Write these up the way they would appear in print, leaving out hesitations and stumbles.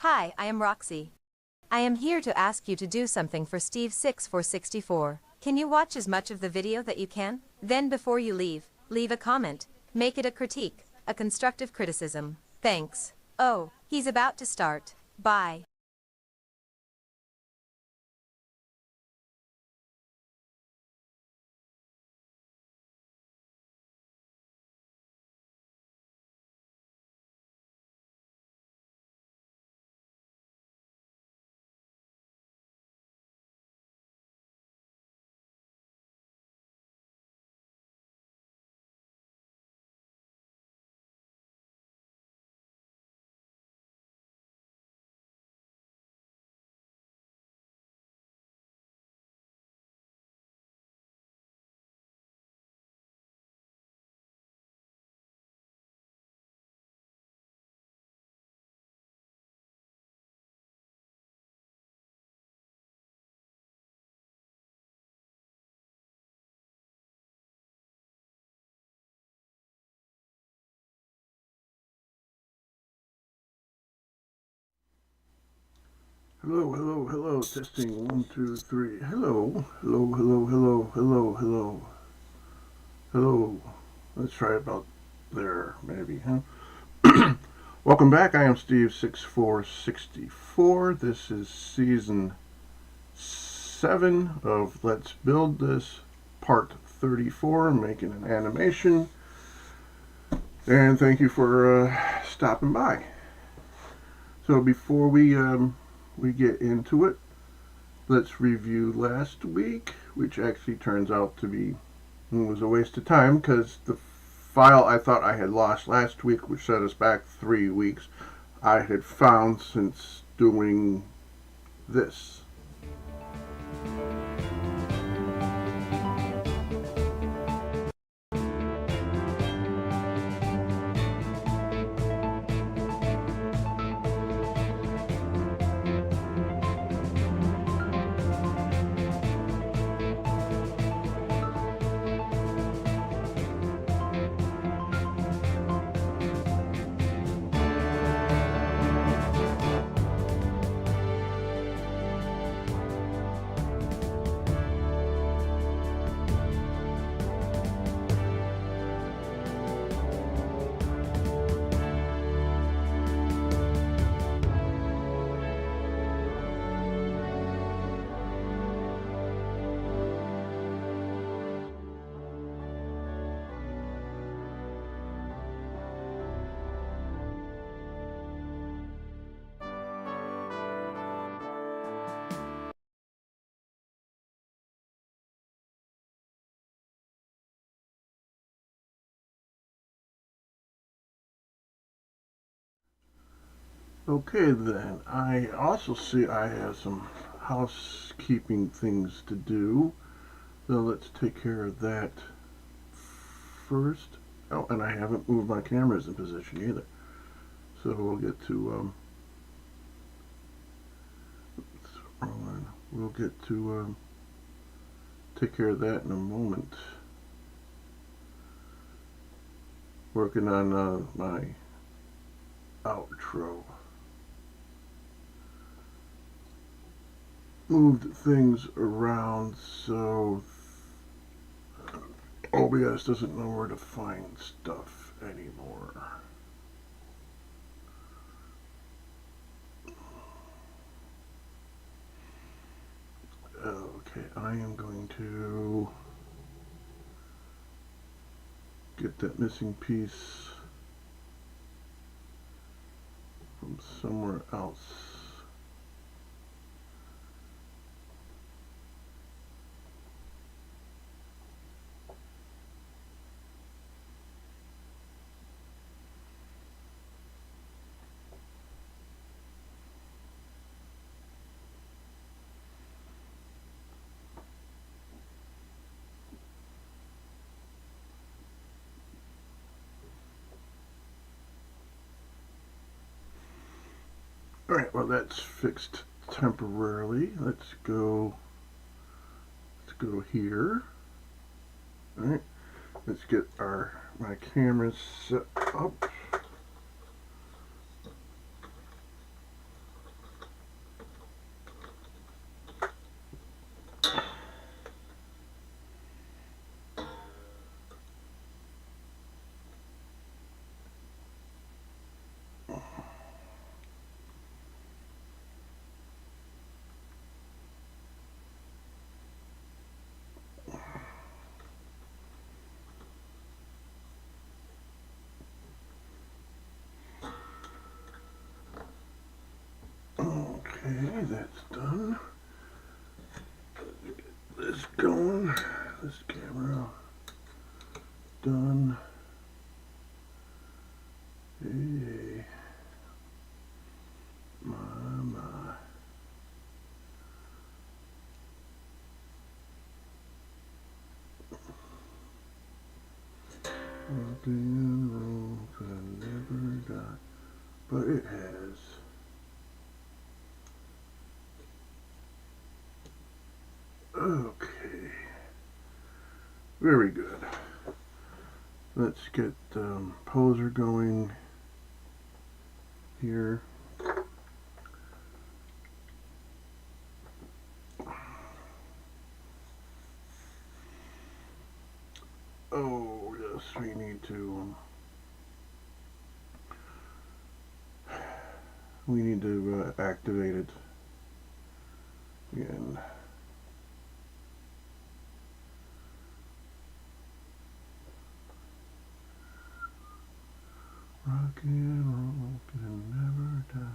Hi, I am Roxy. I am here to ask you to do something for Steve6464. Can you watch as much of the video that you can? Then before you leave a comment. Make it a critique, a constructive criticism. Thanks. Oh, he's about to start. Bye. Hello, hello, hello. Testing 1, 2, 3. Hello, hello, hello, hello, hello, hello, hello. Let's try about there, maybe, huh? Welcome back. I am Steve6464. This is season 7 of Let's Build This, part 34. Making an animation. And thank you for stopping by. So before we get into it, let's review last week, which actually turns out to be was a waste of time because the file I thought I had lost last week, which set us back 3 weeks, I had found since doing this. Okay then, I also see I have some housekeeping things to do, so let's take care of that first. Oh, and I haven't moved my cameras in position either, so we'll get to we'll get to take care of that in a moment. Working on my outro. Moved things around so OBS doesn't know where to find stuff anymore. Okay, I am going to get that missing piece from somewhere else. Alright, well that's fixed temporarily. Let's go here. Alright, let's get my cameras set up. Okay, that's done. Get this going. This camera done. Hey, my. Rock and roll can never die, but it has. Okay, very good. Let's get poser going here. Oh yes, we need to activate it again. Rock and roll can never die.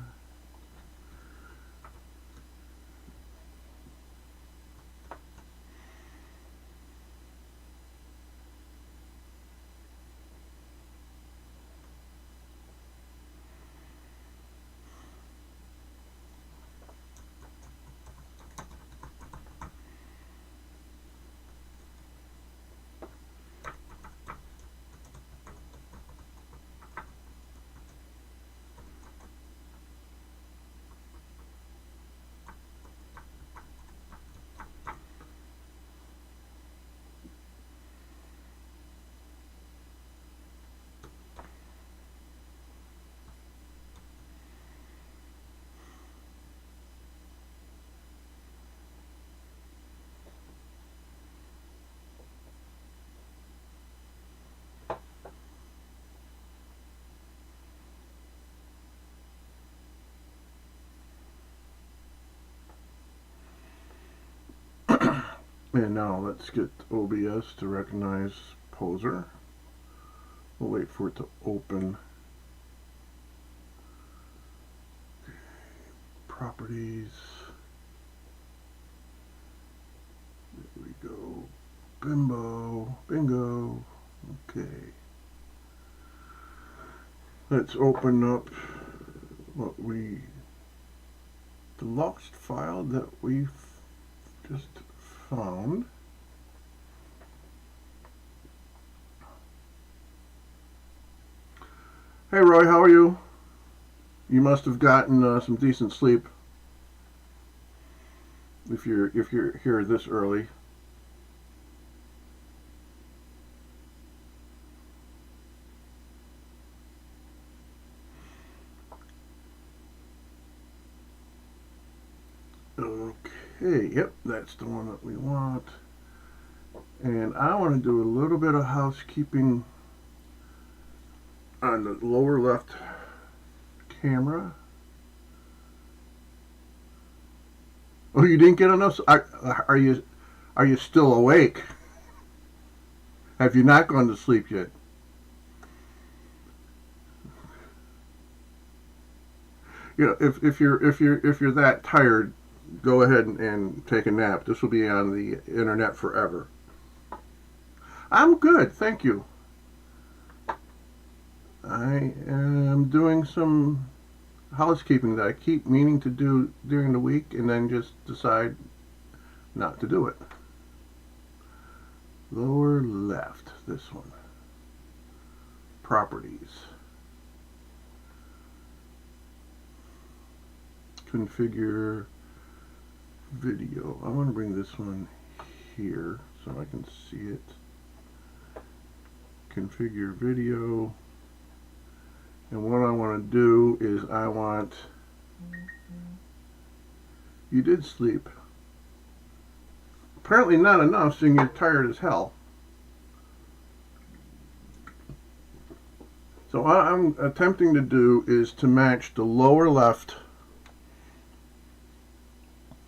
And now let's get OBS to recognize poser. We'll wait for it to open. Properties. There we go. Bimbo. Bingo. Okay. Let's open up the lost file that we've just found. Hey Roy, how are you? You must have gotten some decent sleep if you're here this early. Okay, yep, that's the one that we want. And I want to do a little bit of housekeeping on the lower left camera. Oh, you didn't get enough? Are you still awake? Have you not gone to sleep yet? You know, if you're that tired, go ahead and take a nap. This will be on the internet forever. I'm good, thank you. I am doing some housekeeping that I keep meaning to do during the week and then just decide not to do it. Lower left, this one. Properties. Configure video. I want to bring this one here so I can see it. Configure video. And what I want to do is I want... You did sleep. Apparently not enough, seeing you're tired as hell. So what I'm attempting to do is to match the lower left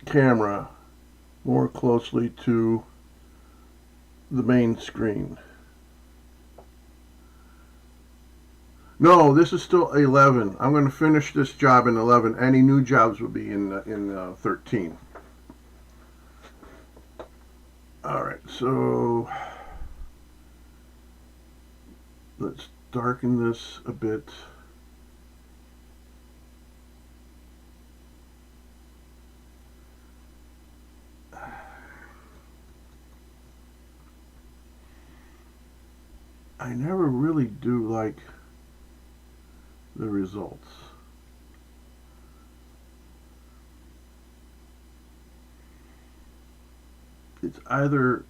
camera more closely to the main screen. No, this is still 11. I'm going to finish this job in 11. Any new jobs will be in 13. All right, so let's darken this a bit. I never really do like the results. It's either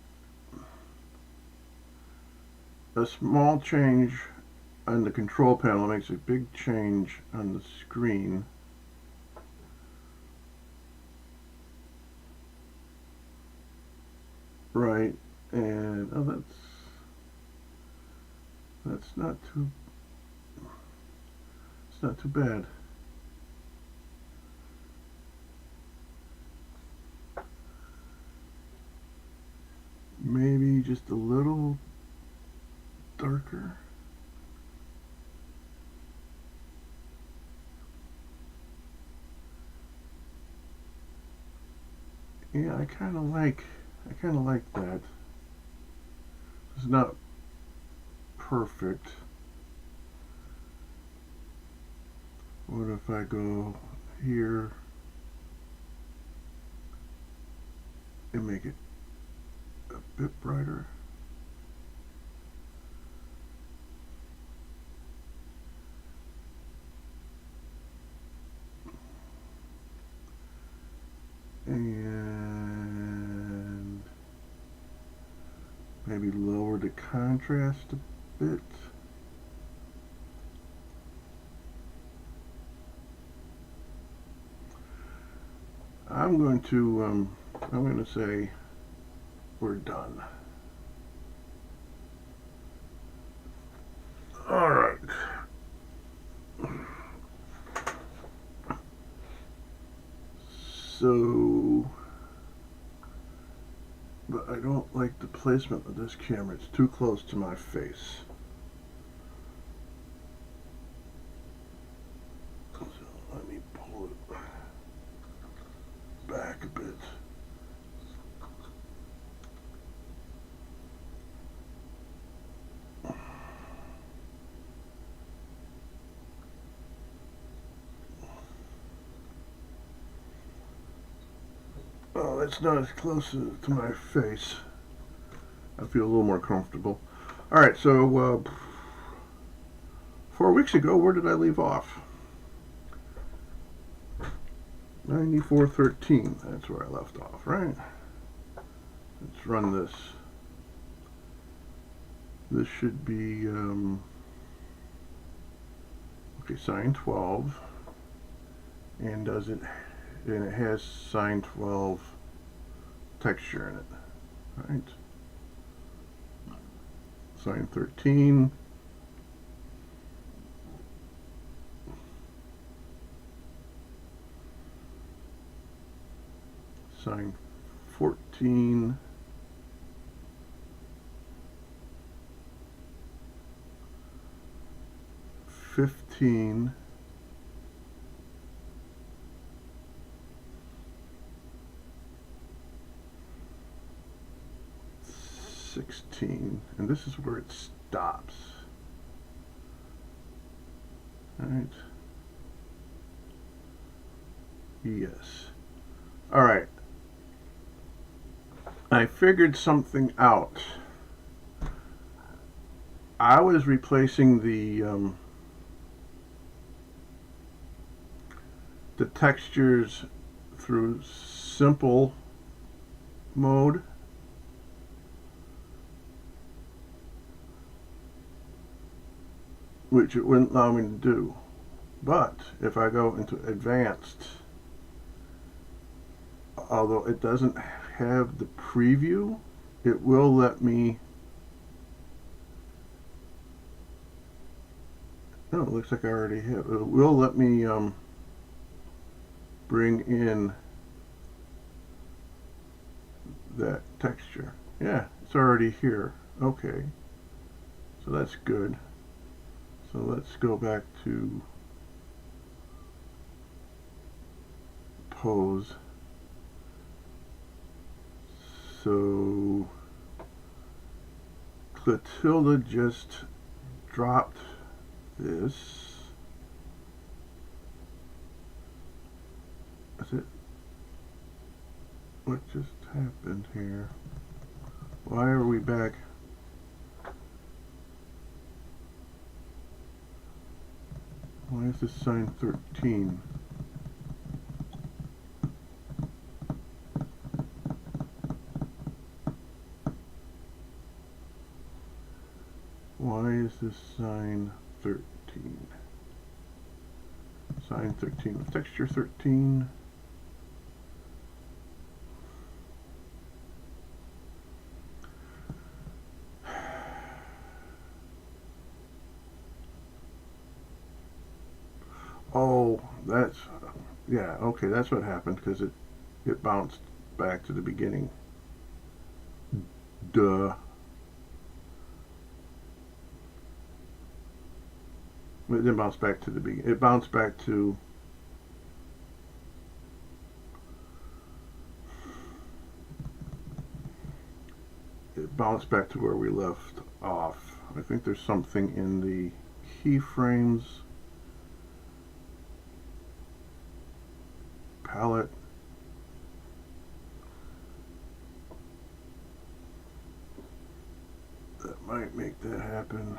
a small change on the control panel makes a big change on the screen, right? And oh, that's not too. It's not too bad. Maybe just a little darker. Yeah, I kind of like that. It's not perfect. What if I go here and make it a bit brighter? And maybe lower the contrast a bit. I'm going to say we're done. All right. So, but I don't like the placement of this camera. It's too close to my face. So let me pull it back a bit. Oh, it's not as close to my face. I feel a little more comfortable. All right, so 4 weeks ago, where did I leave off? 9413. That's where I left off, right? Let's run this. This should be okay. Sine 12, and it has sine 12 texture in it, right? Sine 13. Sine 14. $15. 16, and this is where it stops. All right. Yes. All right. I figured something out. I was replacing the textures through simple mode. Which it wouldn't allow me to do. But if I go into advanced, although it doesn't have the preview, it will let me. No, it looks like I already have. It will let me bring in that texture. Yeah, it's already here. Okay, so that's good. So let's go back to pose. So Clotilda just dropped this. Is it? What just happened here? Why are we back? Why is this sign 13? Why is this sign 13? Sign 13 with texture 13. Oh, that's, yeah, okay, that's what happened, because it bounced back to the beginning. Duh. It didn't bounce back to the beginning. It bounced back to where we left off. I think there's something in the keyframes palette. That might make that happen.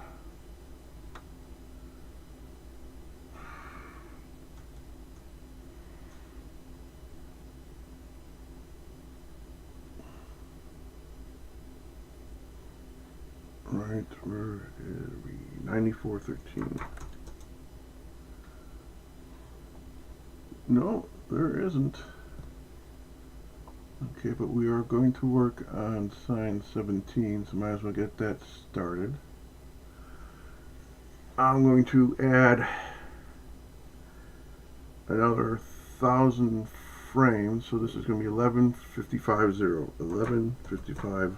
Right, where are we? 9413. No, there isn't. Okay, but we are going to work on sign 17, so might as well get that started. I'm going to add another 1,000 frames, so this is going to be 1155.0. 1155,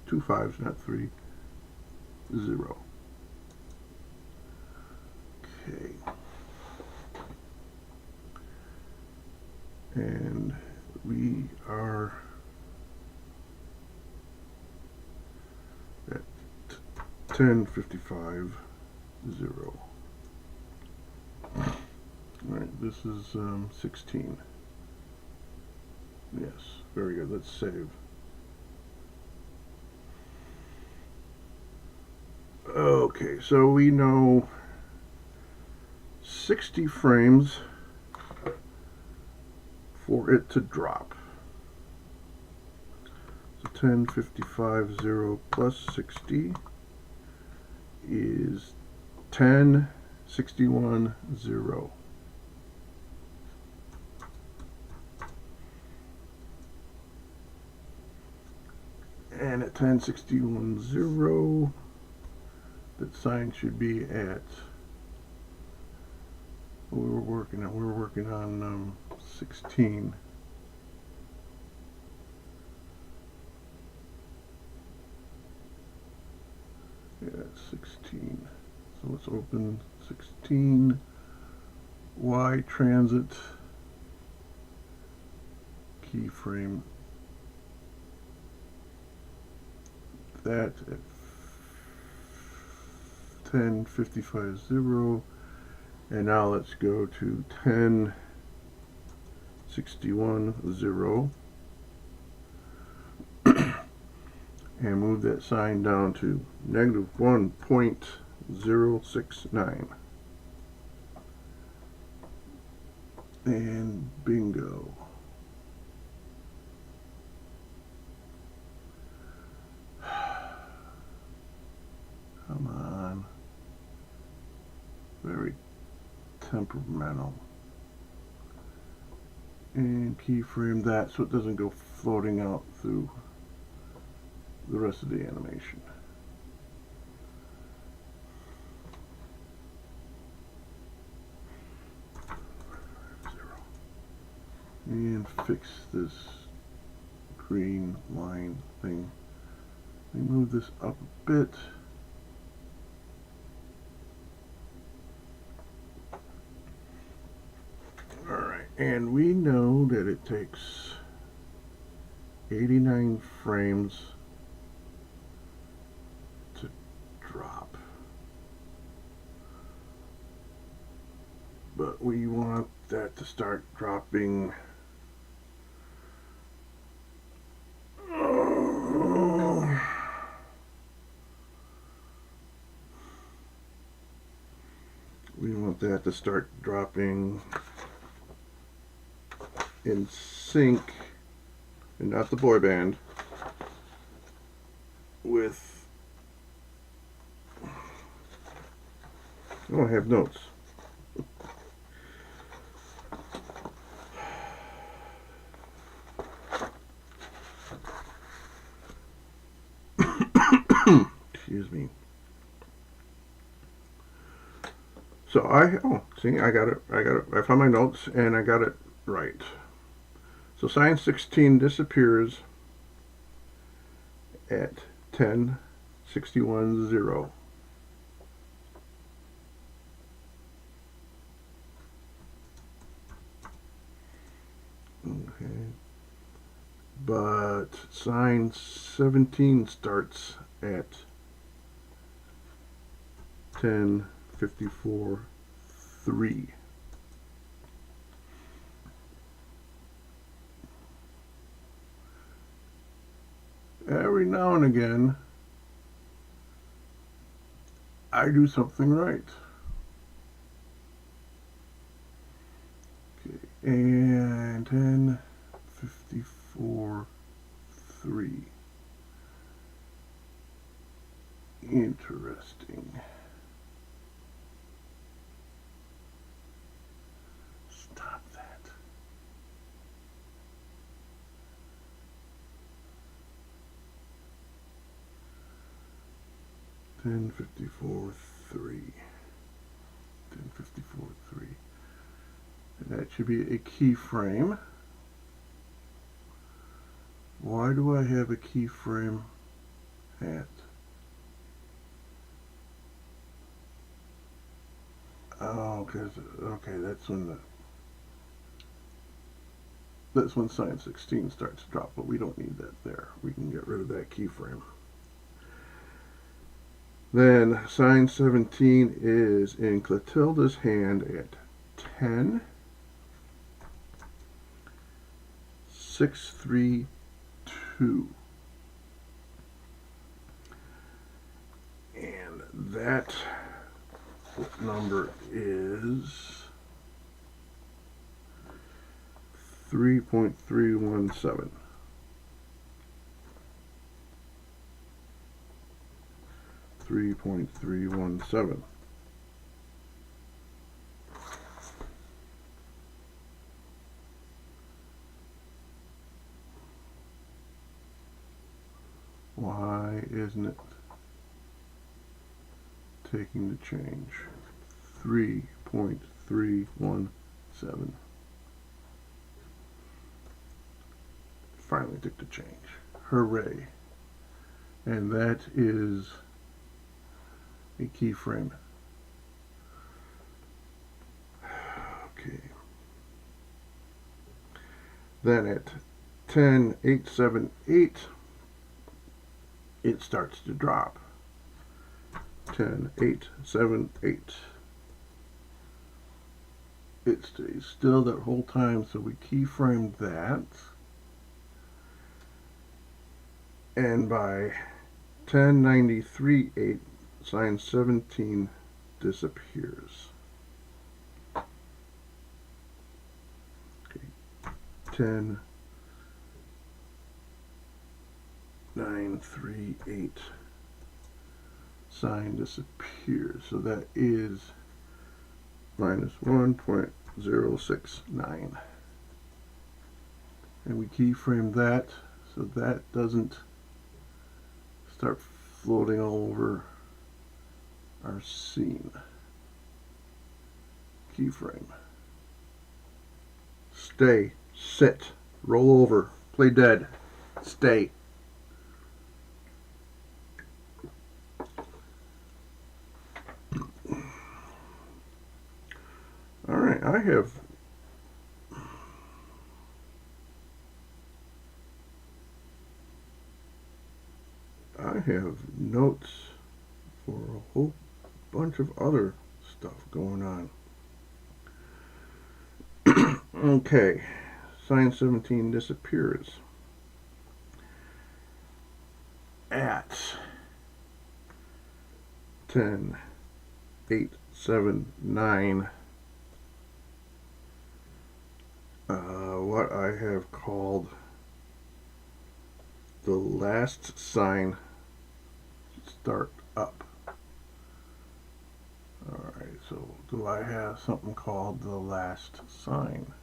2 5s, not 3, 0. Okay. And we are at 1055.0. Alright, this is 16. Yes, very good. Let's save. Okay, so we know 60 frames for it to drop. So 1055.0 plus 60 is 1061.0. And at 1061.0, that sign should be at, what we were working on. We were working on 16. Yeah, 16. So let's open 16. Y transit keyframe. That at 1055.0. And now let's go to 1061.0 and move that sign down to negative 1.069. And bingo. Come on. Very temperamental. And keyframe that so it doesn't go floating out through the rest of the animation. And fix this green line thing. Let me move this up a bit. And we know that it takes 89 frames to drop. But we want that to start dropping. We want that to start dropping in sync, and not the boy band, with, oh, I have notes. Excuse me. So see, I got it, I found my notes and I got it right. So sine 16 disappears at 10:61:0. Okay. But sine 17 starts at 10:54:3. Every now and again, I do something right. Okay, and 10:54:3. Interesting. Stop that. Ten 54:3. 10:54:3. And that should be a keyframe. Why do I have a keyframe at? Oh, okay, that's when sine 16 starts to drop, but we don't need that there. We can get rid of that keyframe. Then sine 17 is in Clotilda's hand at 10:632. And that number is 3.317. 3.317. Why isn't it taking the change? 3.317. Finally took the change. Hooray. And that is a keyframe. Okay. Then at 10:878, it starts to drop. 10:878. It stays still that whole time, so we keyframe that. And by 10:93:8, sine 17 disappears. Okay. 10:938, sine disappears. So that is minus 1.069. And we keyframe that so that doesn't start floating all over our scene. Keyframe. Stay. Sit. Roll over. Play dead. Stay. Alright, I have have notes for a whole bunch of other stuff going on. Okay, sign 17 disappears at 10, 8, 7, 9. What I have called the last sign start up. Alright, so do I have something called the last sign?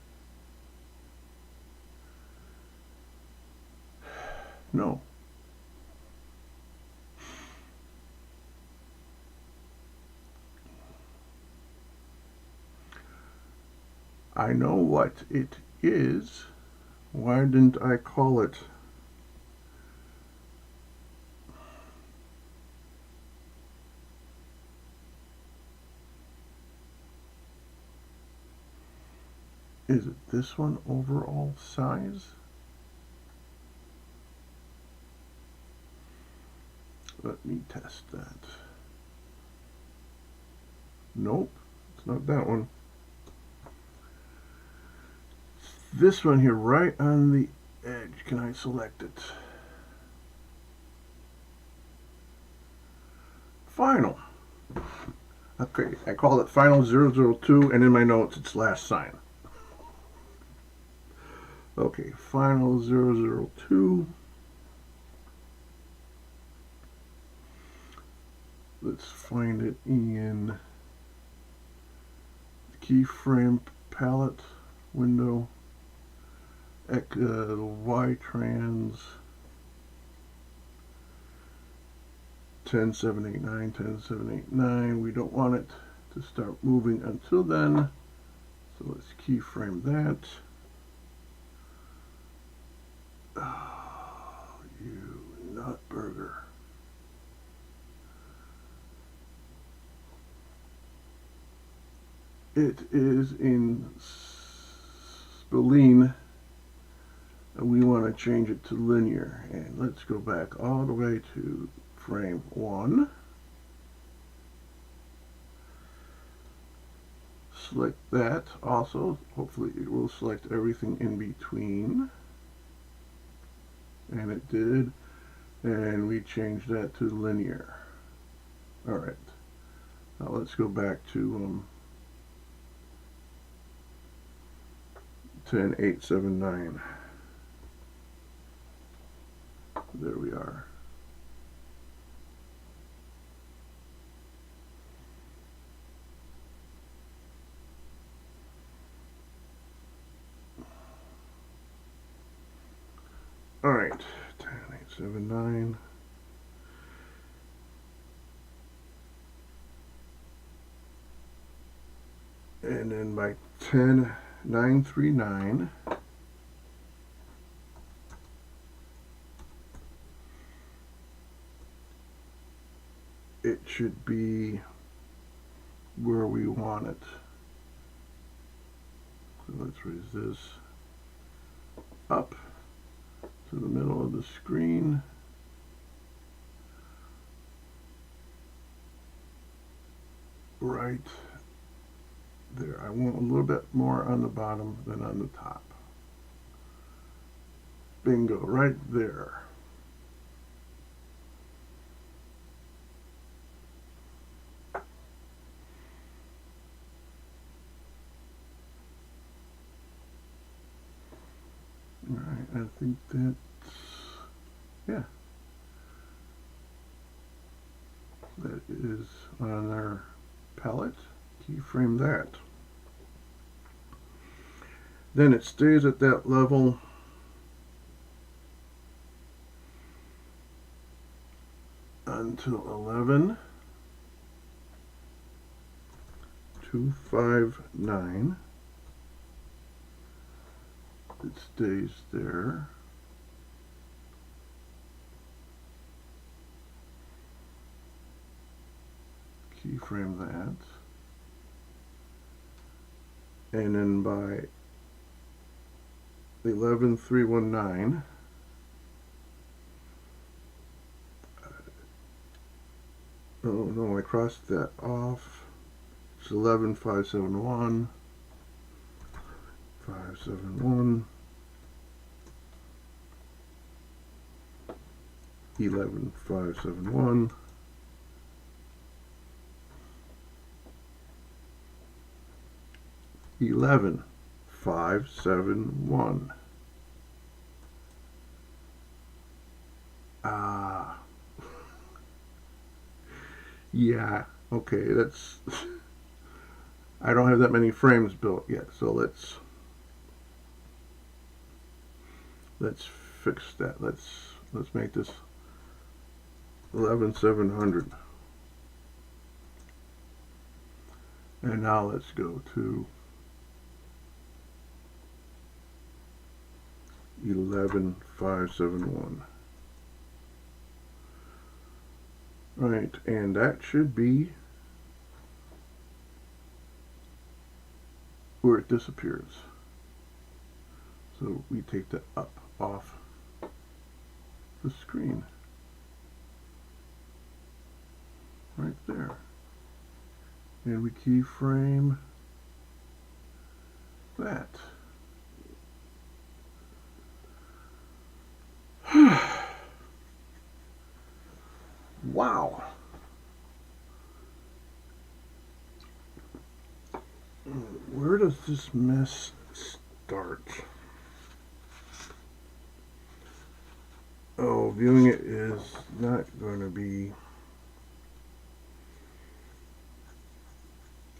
No. I know what it is. Why didn't I call it? Is it this one, overall size? Let me test that. Nope, it's not that one. This one here, right on the edge. Can I select it? Final. Okay, I called it Final 002, and in my notes it's last sign. Okay, Final 002. Let's find it in the keyframe palette window. Y-trans 10789, 10789. We don't want it to start moving until then, so let's keyframe that. Oh, you nutburger. It is in spline, and we want to change it to linear. And let's go back all the way to frame 1. Select that also. Hopefully it will select everything in between. And it did. And we changed that to linear. Alright. Now let's go back to 10879. There we are. All right, 10879. And then by 10939, it should be where we want it. So let's raise this up to the middle of the screen. Right there. I want a little bit more on the bottom than on the top. Bingo, right there. Alright, I think that's, yeah. That is on our palette. Keyframe that. Then it stays at that level until 11259. It stays there. Keyframe that. And then by 11319, Oh no, I crossed that off. It's 11,571. 571. 11,571. 11,571. Ah, yeah. Okay, that's. I don't have that many frames built yet, so let's fix that. Let's make this 11,700. And now let's go to 11,571. Right, and that should be where it disappears. So we take the up off the screen. Right there. And we keyframe that. Wow. Where does this mess start? Oh, viewing it is not going to be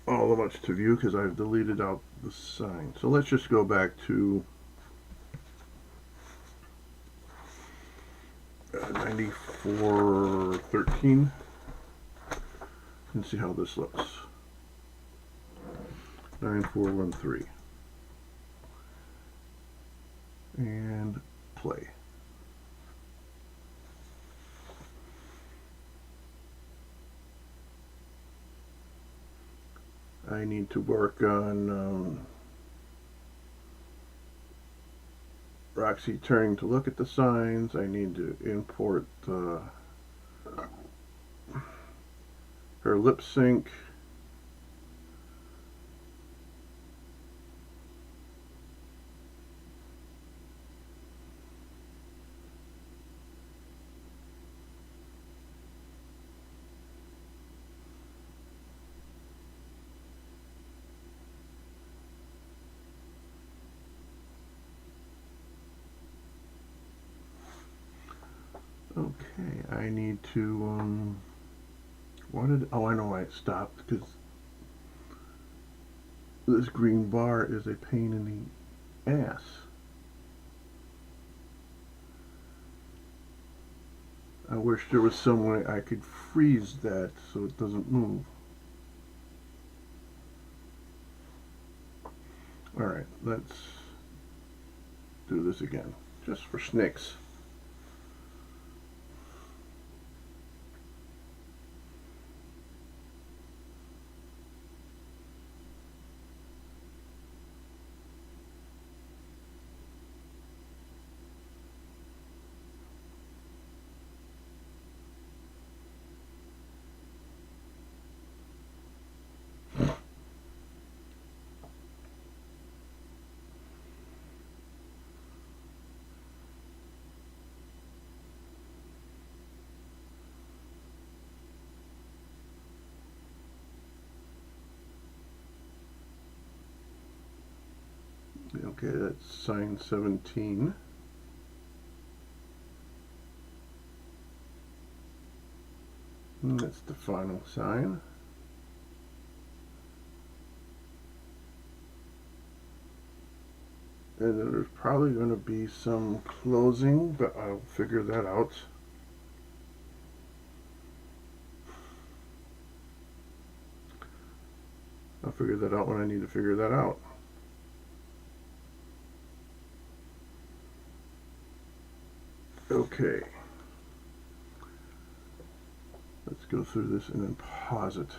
all that much to view because I've deleted out the sign. So let's just go back to 9413 and see how this looks. 9413 and play. I need to work on Roxy turning to look at the signs. I need to import her lip sync. Okay, I need to, oh, I know why it stopped, because this green bar is a pain in the ass. I wish there was some way I could freeze that so it doesn't move. Alright, let's do this again, just for snicks. Okay, that's sign 17. And that's the final sign. And then there's probably going to be some closing, but I'll figure that out. I'll figure that out when I need to figure that out. Okay. Let's go through this and then pause it.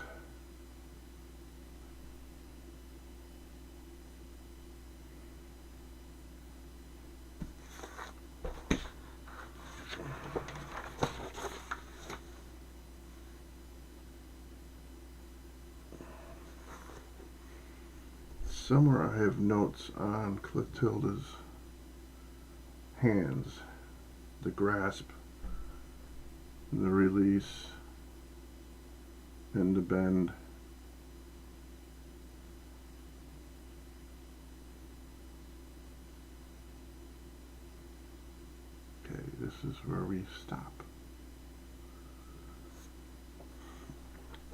somewhere I have notes on Clotilda's hands, the grasp, the release, and the bend. Okay, this is where we stop.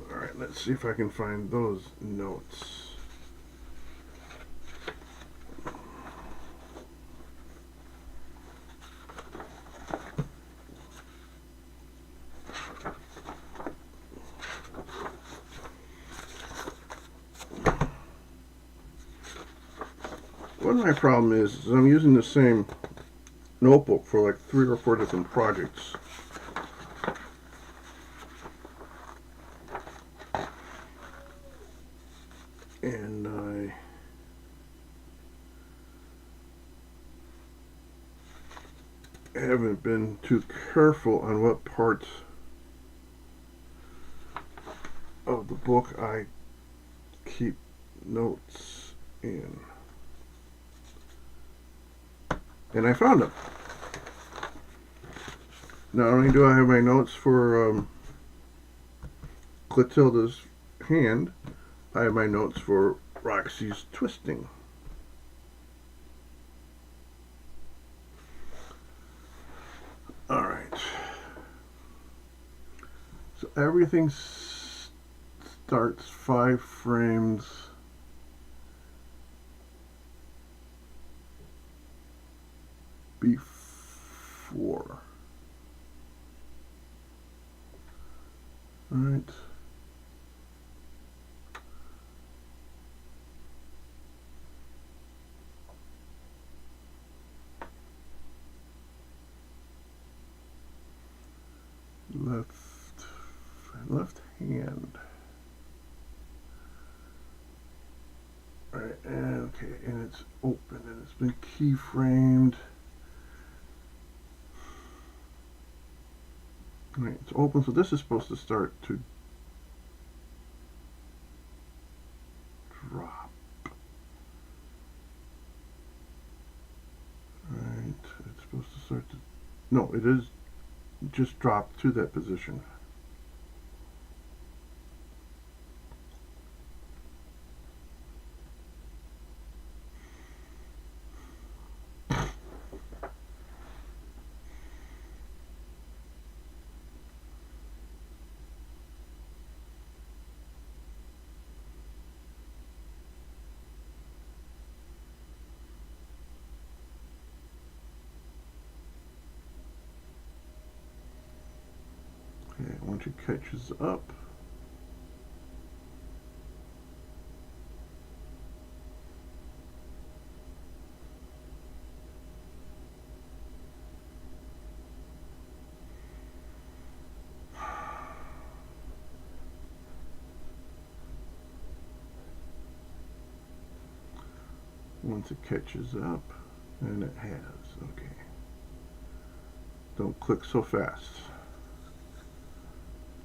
Alright, let's see if I can find those notes. One of my problems is I'm using the same notebook for like 3 or 4 different projects. And I haven't been too careful on what parts of the book I keep notes in. And I found them. Not only do I have my notes for Clotilda's hand, I have my notes for Roxy's twisting. Alright. So everything starts 5 frames before. Alright. Left hand. Alright, and okay, and it's open and it's been keyframed. Alright, it's open, so this is supposed to start to drop. Alright, it's supposed to start to, no, it is just drop to that position. Okay, once it catches up, and it has, okay. Don't click so fast.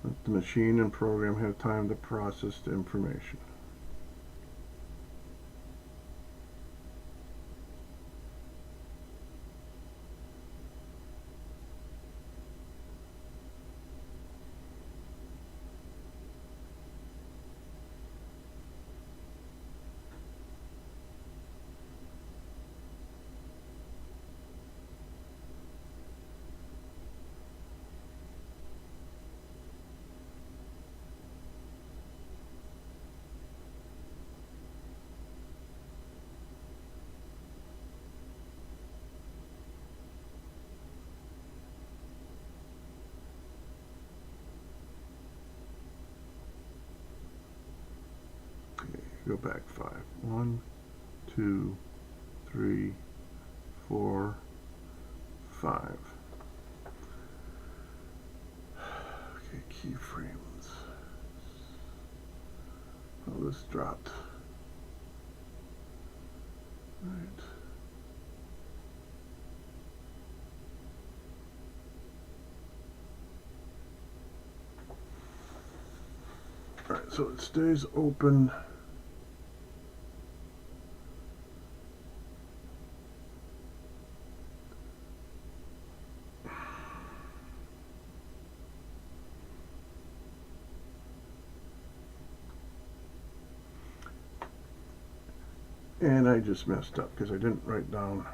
Let the machine and program have time to process the information. Go back 5. 1, 2, 3, 4, 5. Okay, keyframes. Oh, this dropped. Right. Alright, so it stays open. And I just messed up because I didn't write down.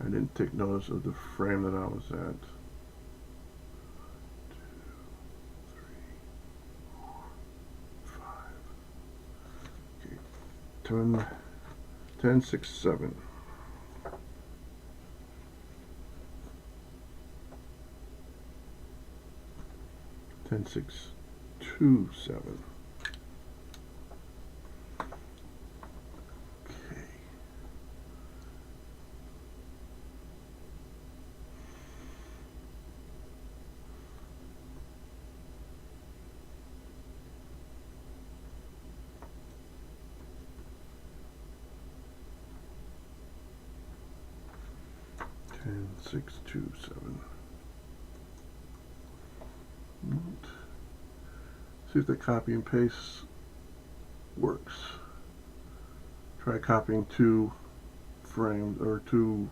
I didn't take notice of the frame that I was at. 2, 3, 4, 5. Okay. 10, 6, 7. 10, 6, 2, 7. Okay. And 6, 2, 7. See if the copy and paste works. Try copying 2 frames or 2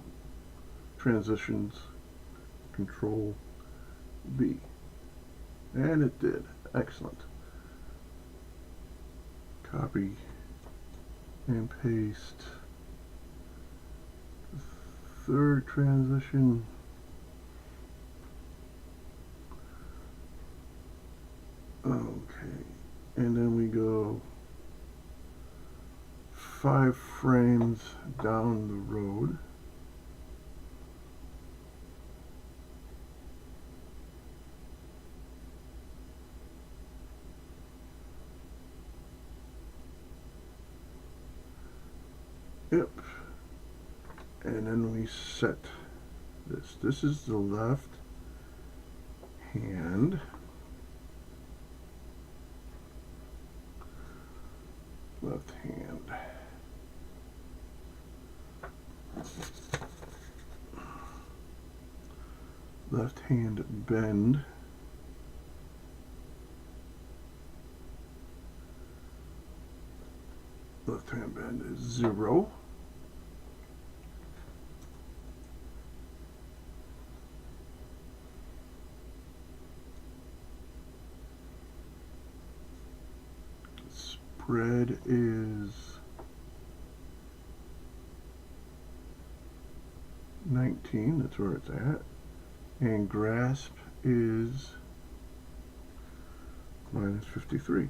transitions. Control B. And it did. Excellent. Copy and paste. Third transition. Okay, and then we go 5 frames down the road. Yep. And then we set this. This is the left hand. Left hand. Left hand bend. Left hand bend is 0. Spread is 19, that's where it's at. And grasp is minus 53.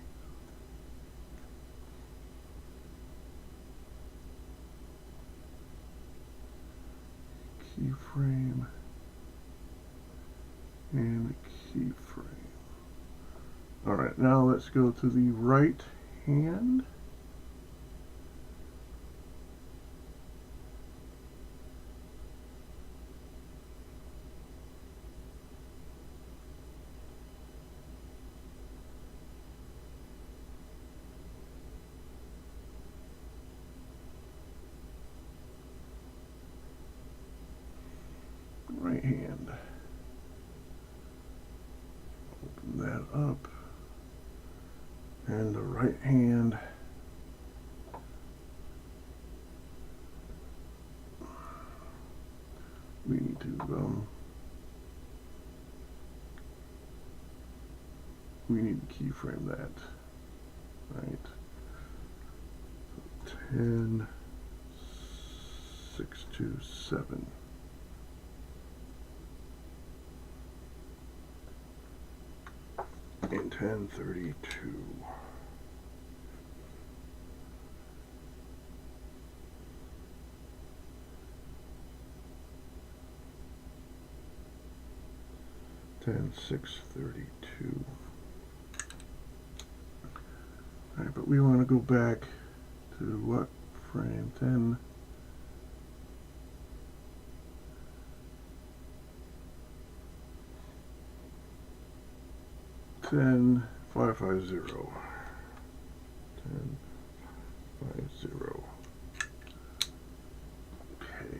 Keyframe and keyframe. All right, now let's go to the right hand. Right hand. Open that up. And the right hand. We need to keyframe that. Right. 10, 6, 2, 7. And 1032. And 632. All right, but we want to go back to what frame? 10. 10,550. 10,550. Okay.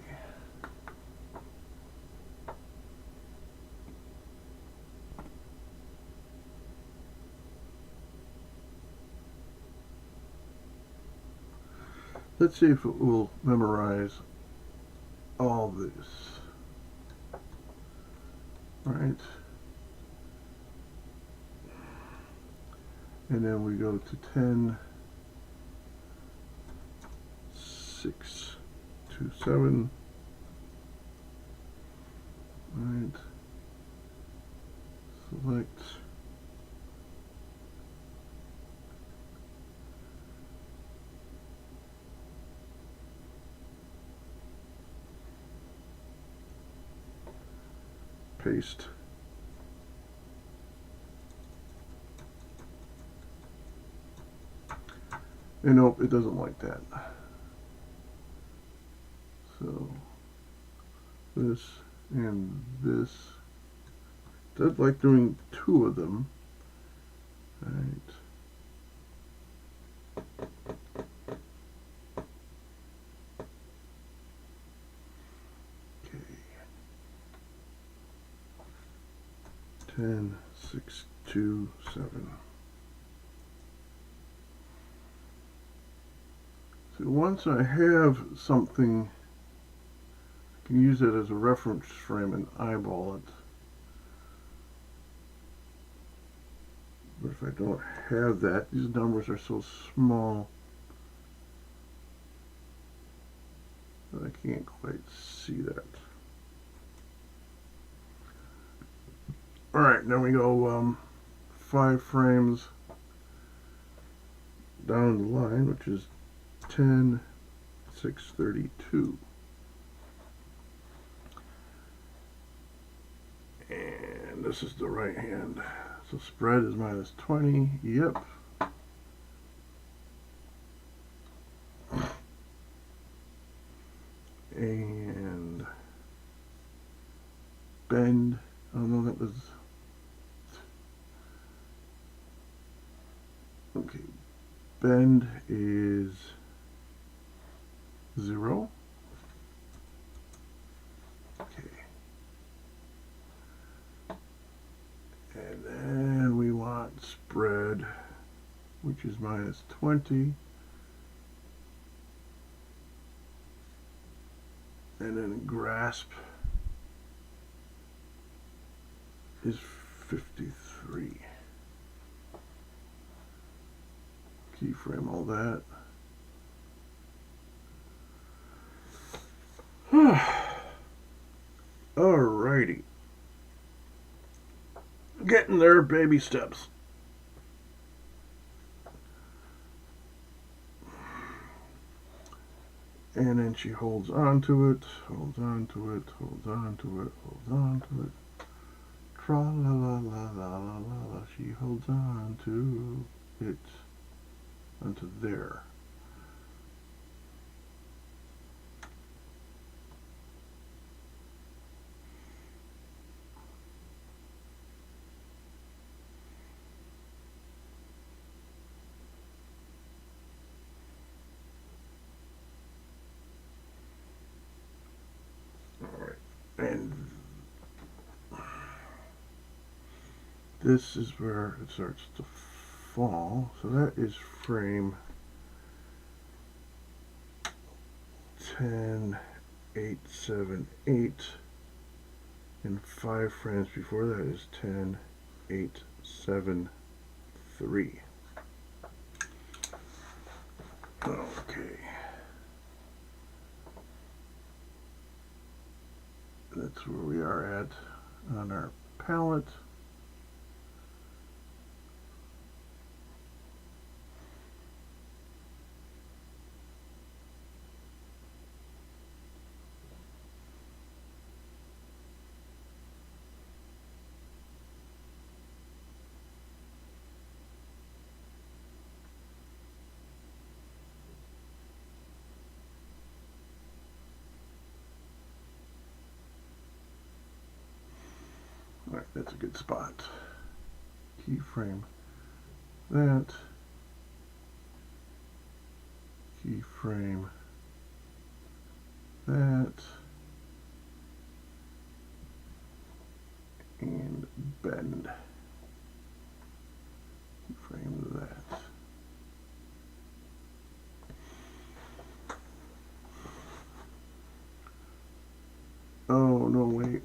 Let's see if it will memorize all this. Right. And then we go to 10, 6, 2, 7. Right. Select. Paste. And nope, it doesn't like that. So this and this. Does like doing two of them. Right. Okay. 10, 6, 2, 7. So once I have something, I can use it as a reference frame and eyeball it. But if I don't have that, these numbers are so small that I can't quite see that. Alright, now we go 5 frames down the line, which is 10, 632. And this is the right hand. So spread is minus 20. Yep. And bend. Oh no, that was. Okay. Bend is 0. Okay. And then we want spread, which is minus 20. And then grasp is 53. Keyframe all that. Alrighty. Getting there, baby steps. And then she holds on to it, holds on to it, holds on to it, holds on to it. Tra la la la la la la la. She holds on to it, onto there. Alright, and this is where it starts to fall. So that is frame 10, 8, 7, 8. And 5 frames before that is 10, 8, 7, 3. Okay. That's where we are at on our palette. Alright, that's a good spot. Keyframe that. Keyframe that. And bend. Keyframe that. Oh no, wait.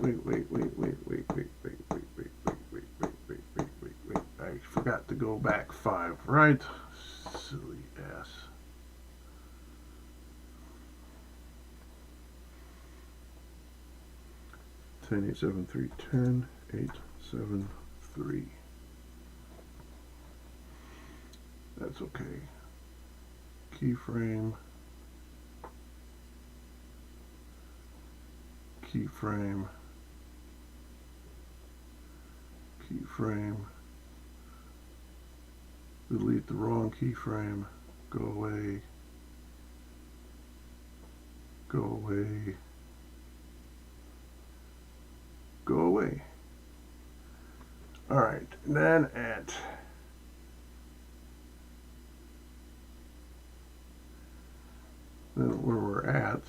I forgot to go back 5, right? Silly ass. 10, 8, 7, 3, 10, 8, 7, 3. That's okay. Keyframe. Keyframe. Keyframe. Delete the wrong keyframe. Go away. Go away. Go away. Alright, then at where we're at,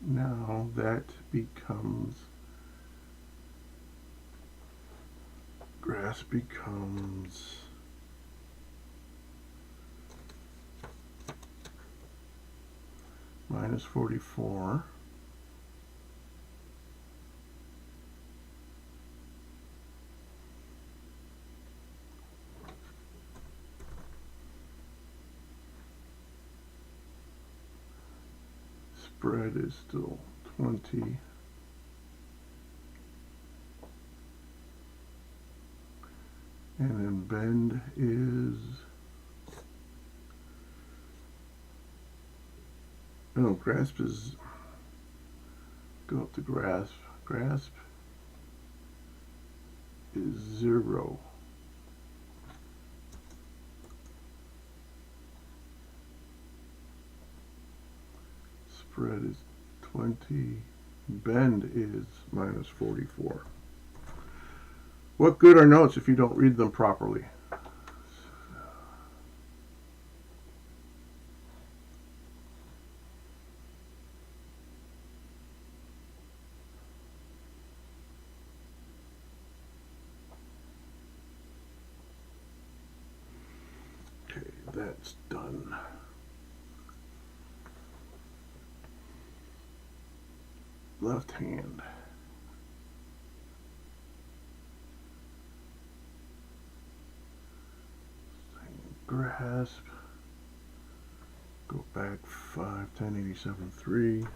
now that becomes grass becomes minus 44. Spread is still 20. And then bend is, no, grasp is, go up to grasp. Grasp is 0. Spread is 20. Bend is minus 44. What good are notes if you don't read them properly? Okay, that's done. Left hand. Grasp. Go back 5, 10, 87, 3. 3.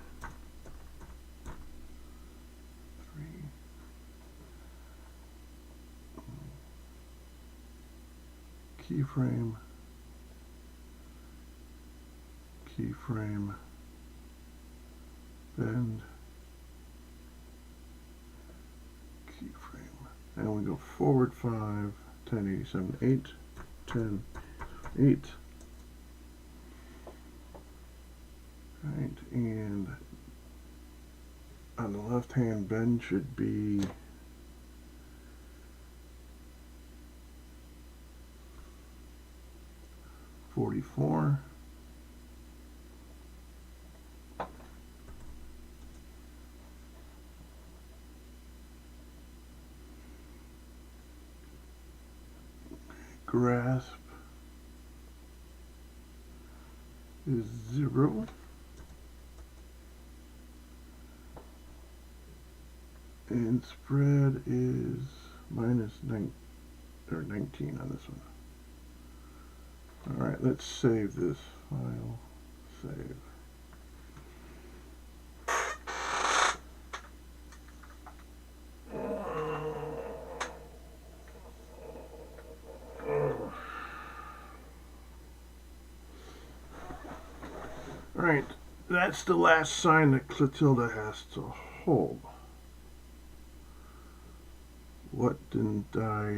Keyframe. Keyframe. Bend. Keyframe. And we go forward 5, 10, 87, 8, 10, 8. Right, and on the left hand bend should be 44. Grasp is 0. And spread is minus 9 or 19 on this one. All right, let's save this file. Save. All right, that's the last sign that Clotilda has to hold. What didn't I,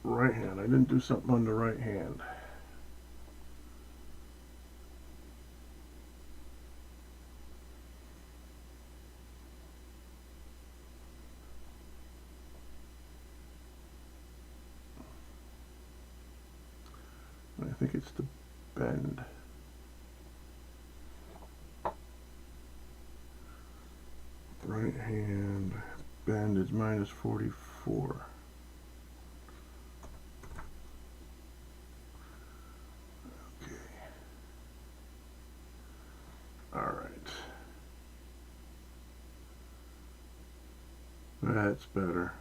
right hand. I didn't do something on the right hand. I think it's the bend. Right hand bend is minus 44. That's better.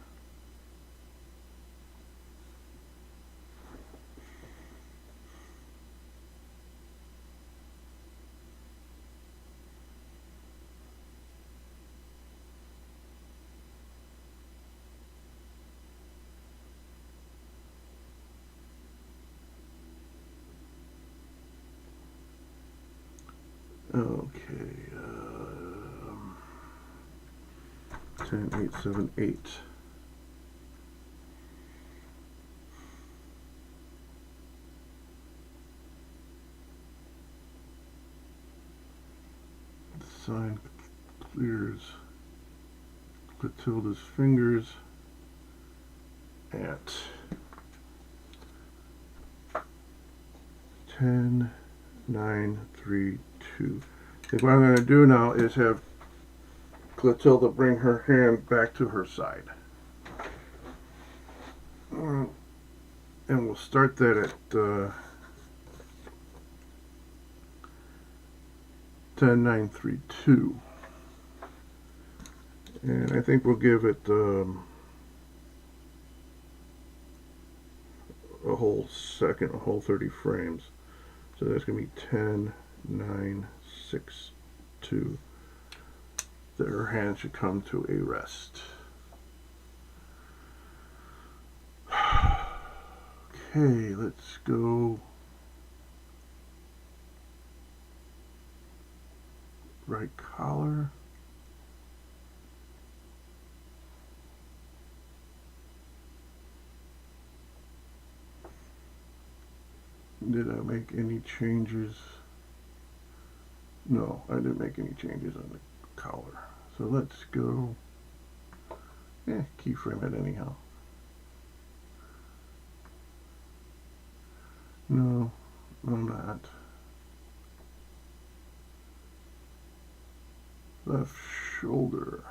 Okay, 10, 8, 7, 8. The sign clears Clotilda's fingers at 10, 9, 3, 2. I think what I'm going to do now is have Clotilda bring her hand back to her side. And we'll start that at 10, 9, 3, 2. And I think we'll give it a whole second, a whole 30 frames. So that's going to be 10, 9, 6, 2. That her hand should come to a rest. Okay, let's go right collar. Did I make any changes? No, I didn't make any changes on the collar. So let's go, keyframe it anyhow. No, I'm not. Left shoulder.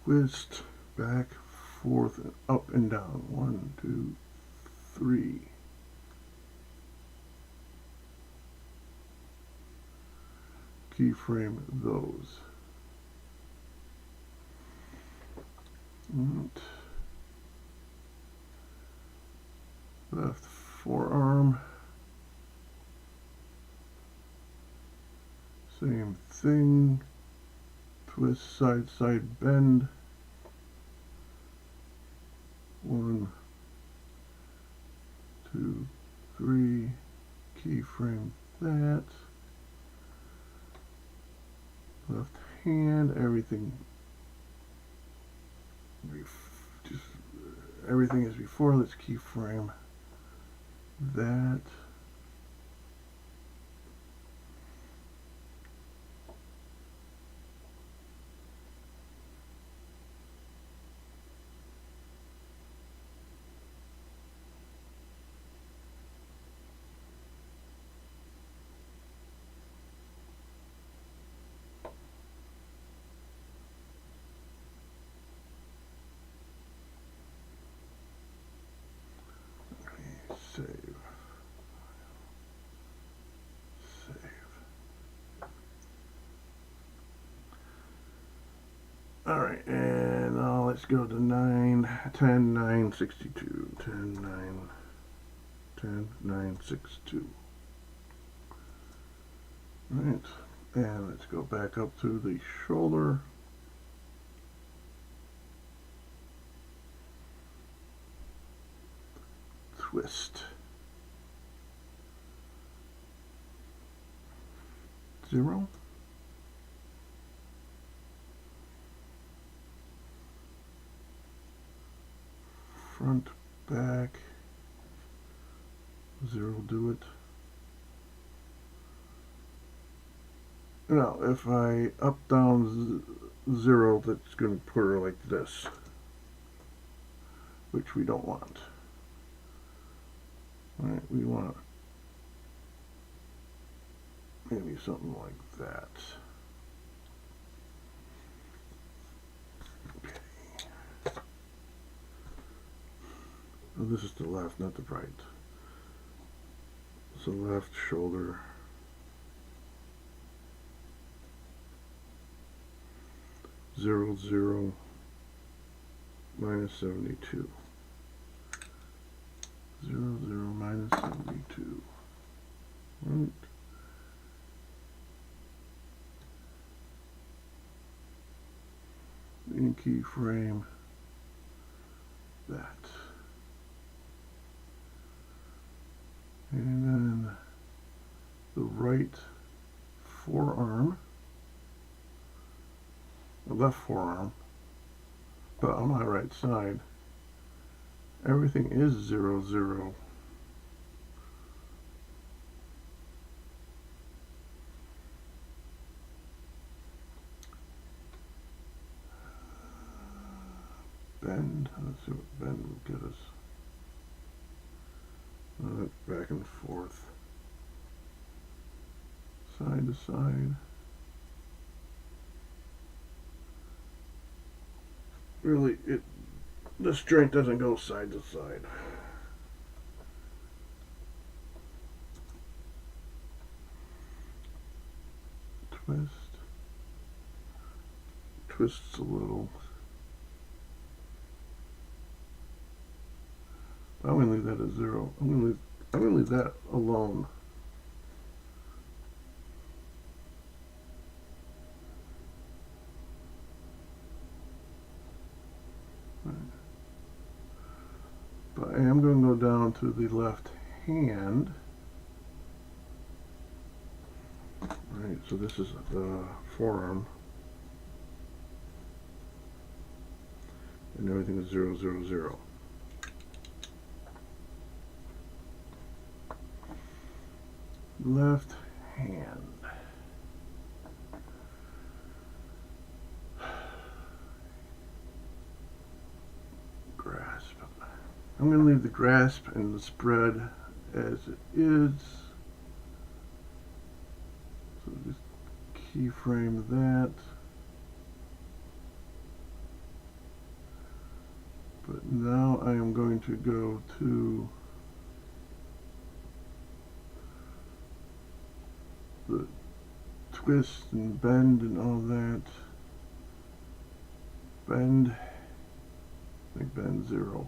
Twist back, forth, and up and down. 1, 2, 3. Keyframe those. And left forearm. Same thing. Twist, side, side, bend. 1, 2, 3. Keyframe that. Left hand, everything. Just everything is before. Let's keyframe that. Save. Alright, and now let's go to 9, 10, 9, 62. 10, 9, 10, 9, 6, 2. Alright, and let's go back up to the shoulder. Twist. 0. Front, back, 0 do it. Now, if I up, down, 0, that's going to put her like this, which we don't want. Alright, we want maybe something like that. Okay. Oh, this is the left, not the right. So left shoulder. Zero zero minus 72. 0 0 minus 72. Right. And keyframe that. And then the right forearm, the left forearm, but on my right side, everything is 0 0. Bend, let's see what bend will get us. Back and forth, side to side. Really, this joint doesn't go side to side. Twists a little. I'm gonna leave that at 0. I'm gonna leave that alone. But I am going to go down to the left hand. Right, so this is the forearm. And everything is 0 0 0. Left hand. Grasp. I'm going to leave the grasp and the spread as it is. So just keyframe that. But now I am going to go to the twist and bend and all that. Bend, make bend 0.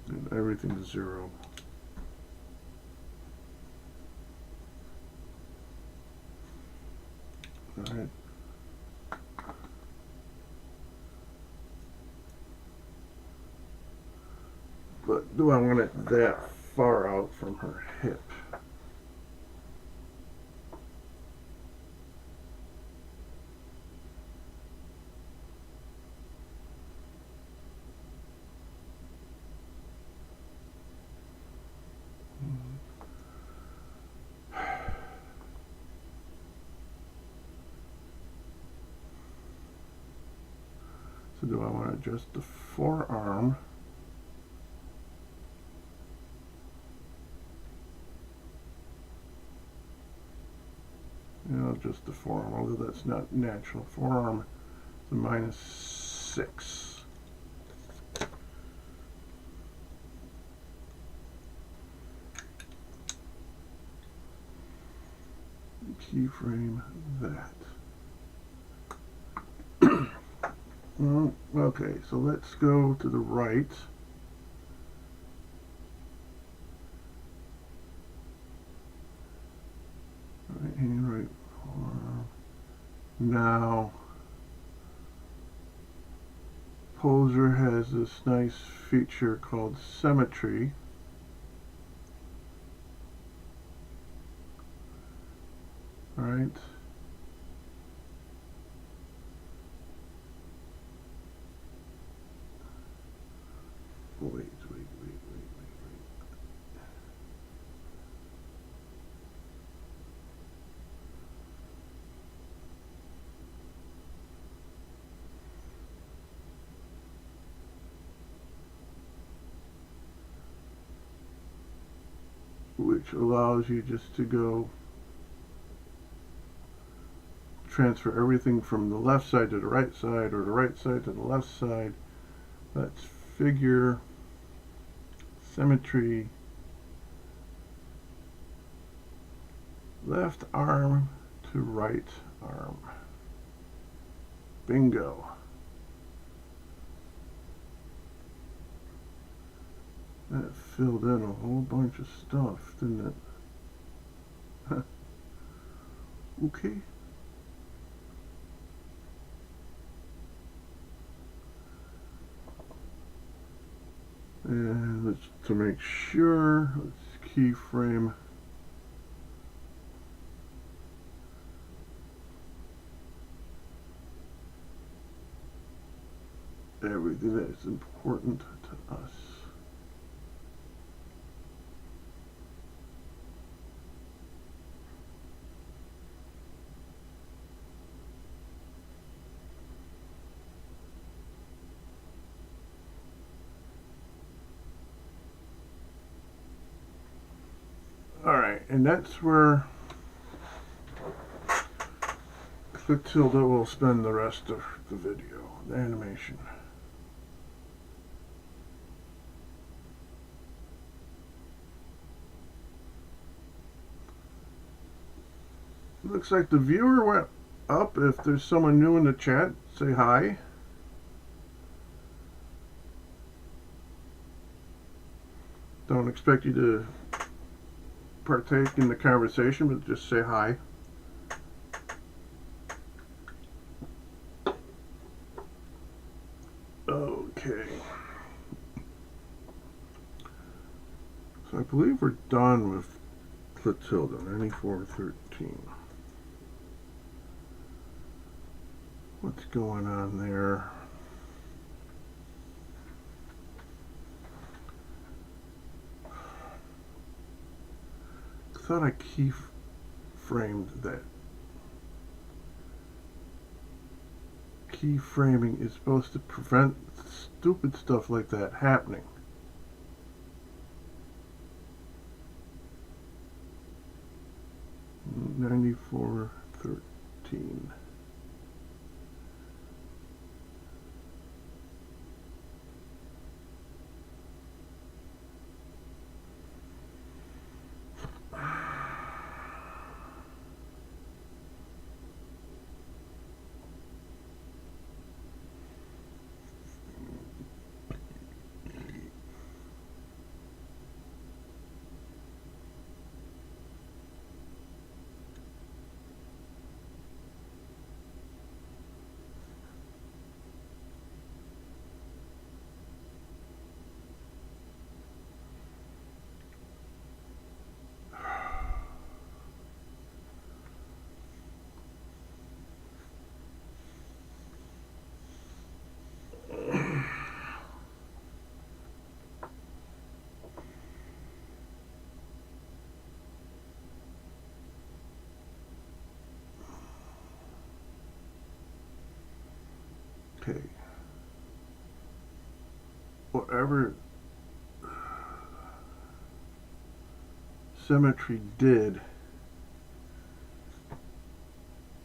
And everything's 0. Alright. But do I want it that far out from her hip? So do I want to adjust the forearm? Just the forearm, although that's not natural. Forearm is a minus 6. Keyframe that. Okay, so let's go to the right. Right hand, right forearm. Now, Poser has this nice feature called symmetry. Right? Wait. Which allows you just to go transfer everything from the left side to the right side, or the right side to the left side. Let's figure, symmetry, left arm to right arm. Bingo. That filled in a whole bunch of stuff, didn't it? Okay. And let's, to make sure, let's keyframe everything that is important to us. Alright, and that's where Clotilda will spend the rest of the video, the animation. Looks like the viewer went up. If there's someone new in the chat, say hi. Don't expect you to partake in the conversation, but just say hi. Okay. So I believe we're done with Clotilda, 9413. What's going on there? I thought I keyframed that. Keyframing is supposed to prevent stupid stuff like that happening. $94.13. Okay. Whatever symmetry did,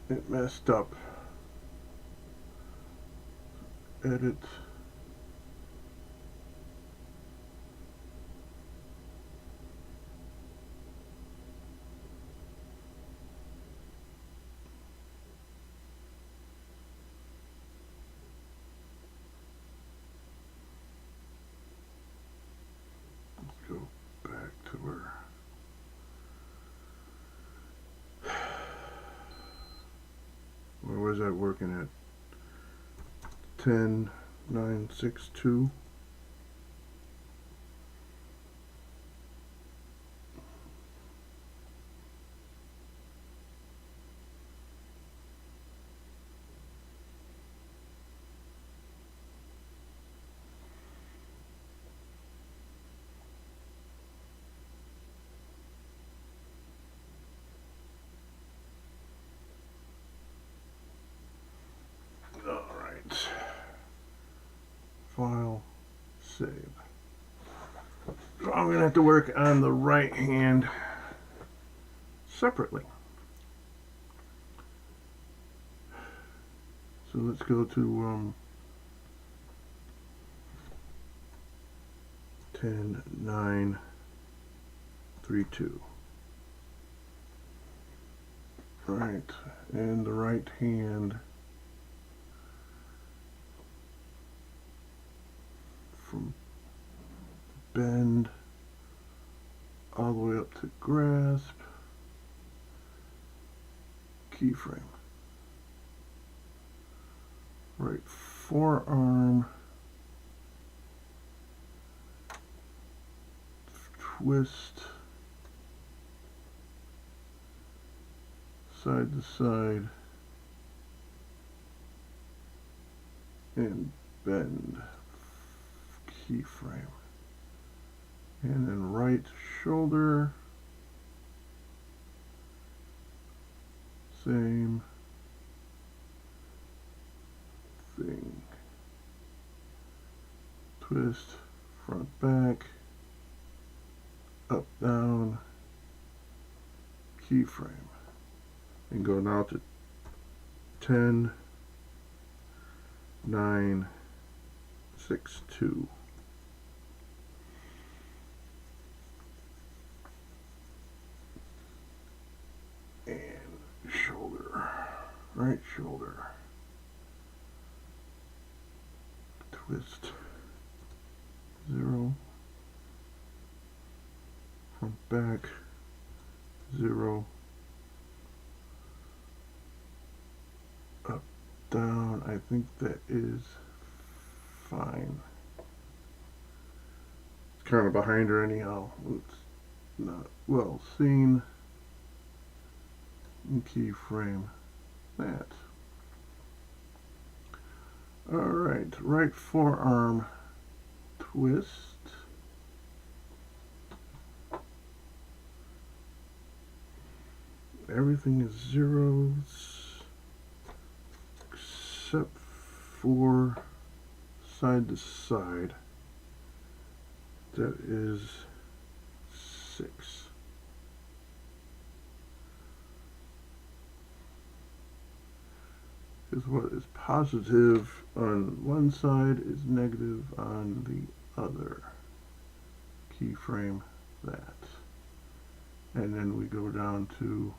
it messed up. Edit. Go back to where was I working at? 10.962. File, save. So I'm going to have to work on the right hand separately. So let's go to 10, 9, 3, 2. Right, and the right hand from bend all the way up to grasp, keyframe. Right forearm, twist, side to side, and bend, keyframe. And then right shoulder, same thing. Twist, front back, up down, keyframe. And go now to 10, 9, 6, 2. And shoulder, right shoulder, twist, 0, front back, 0, up, down. I think that is fine. It's kind of behind her anyhow. It's not well seen. And keyframe that. Alright, right forearm twist. Everything is zeros except for side to side. That is 6. Because what is positive on one side is negative on the other. Keyframe that. And then we go down to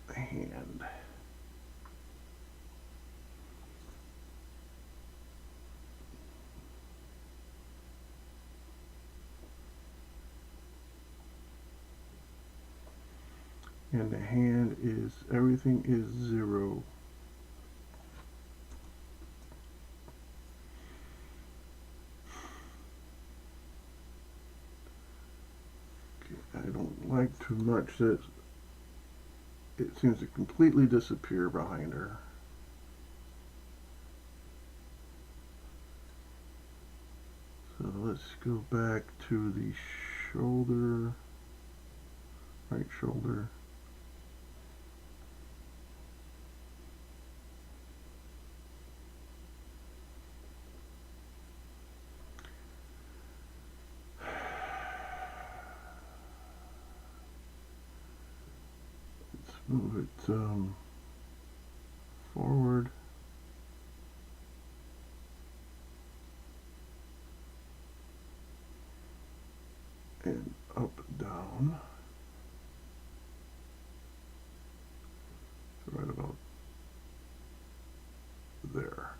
the hand. And the hand is, everything is 0. Okay, I don't like too much that it seems to completely disappear behind her. So let's go back to the shoulder, right shoulder. Move it forward. And up, down. So right about there.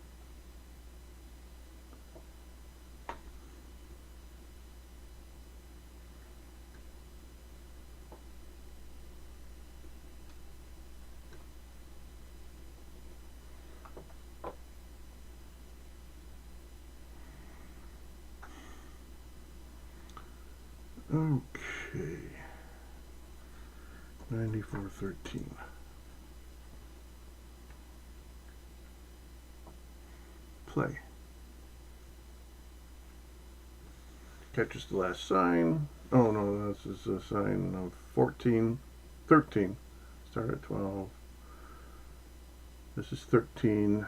Okay. 9413. Play. Catches the last sign. Oh no, this is a sign of 14, 13. Start at 12. This is 13.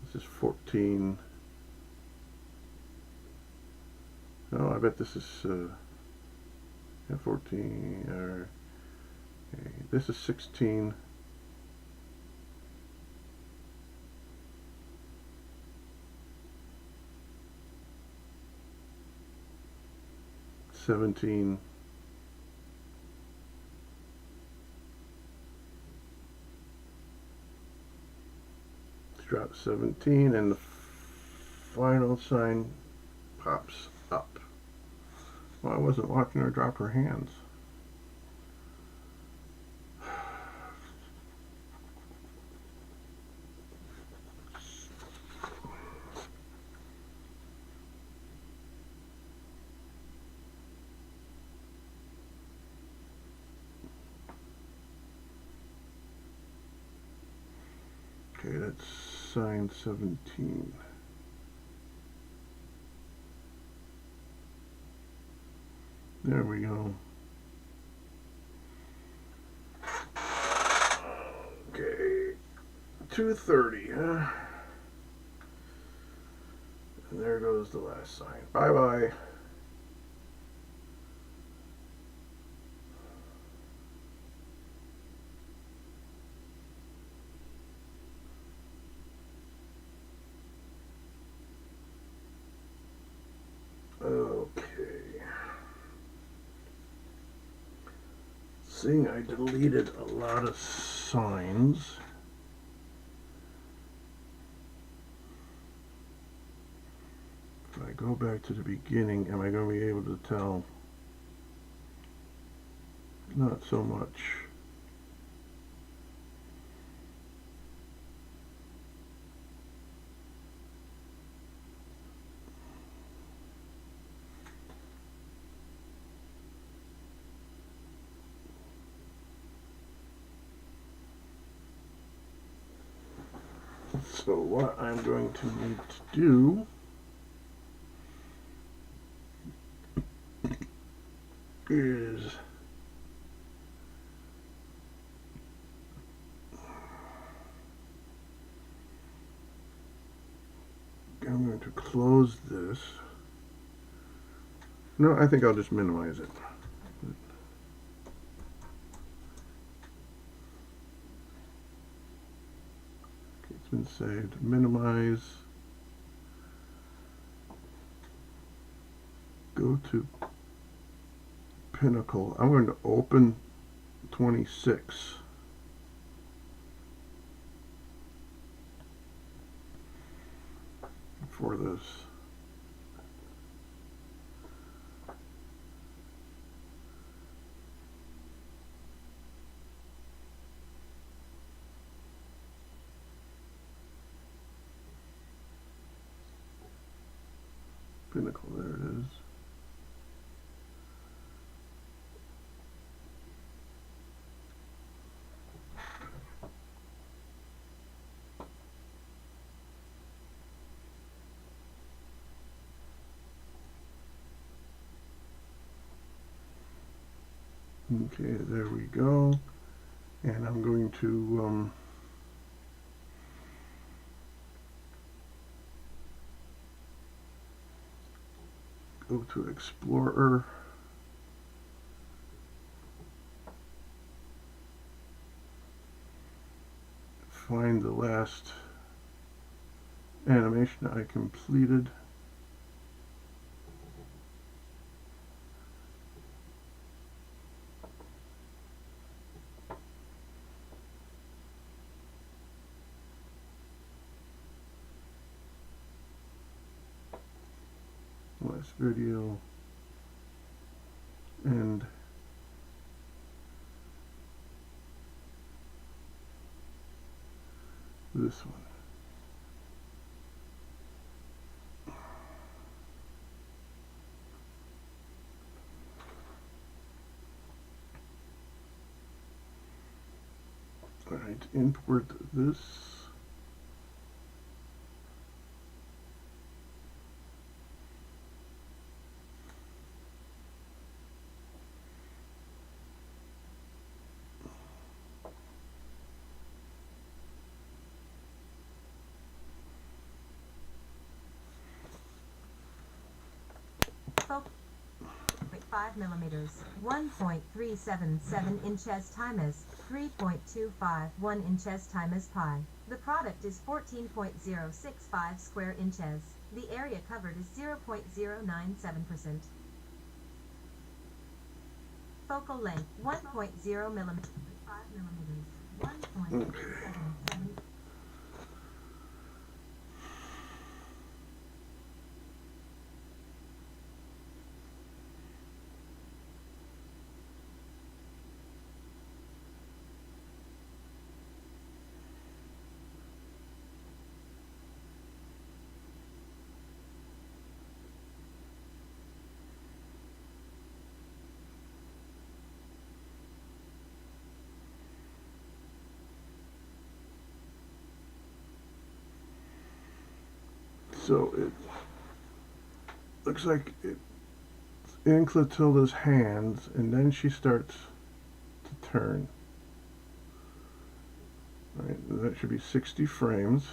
This is 14. Oh, I bet this is 14, or okay, this is 16. $17. Let's drop 17, and the final sign pops up. Well, I wasn't watching her drop her hands. Okay, that's sign 17. There we go. Okay, 230, huh? And there goes the last sign. Bye-bye. Okay. Seeing I deleted a lot of signs. If I go back to the beginning, am I going to be able to tell? Not so much. So what I'm going to need to do is I'm going to close this. No, I think I'll just minimize it. Okay, it's been saved. Minimize. Go to Pinnacle. I'm going to open 26. For this. Pinnacle, there it is. Okay, there we go. And I'm going to go to Explorer. Find the last animation I completed. Last video, and this one. All right, import this. 5 millimeters, 1.377 inches times 3.251 inches times pi. The product is 14.065 square inches. The area covered is 0.097%. Focal length 1.0 millimeters, 5 millimeters, 1.377. So it looks like it's in Clotilda's hands, and then she starts to turn. Right, that should be 60 frames.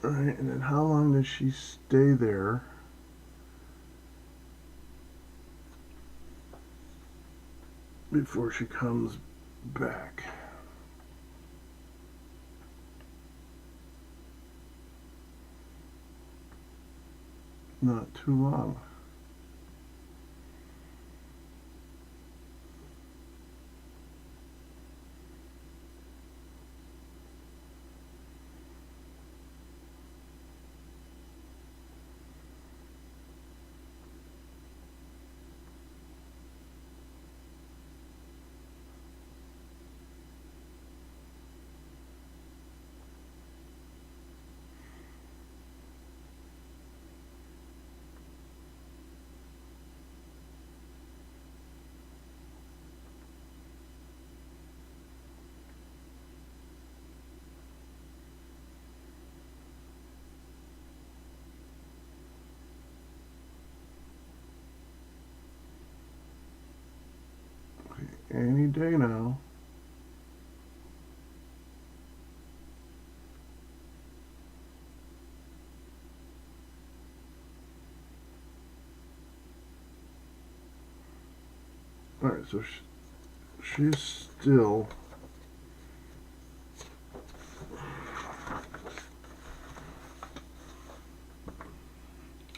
Alright, and then how long does she stay there? Before she comes back. Not too long. Any day now. Alright, so she's still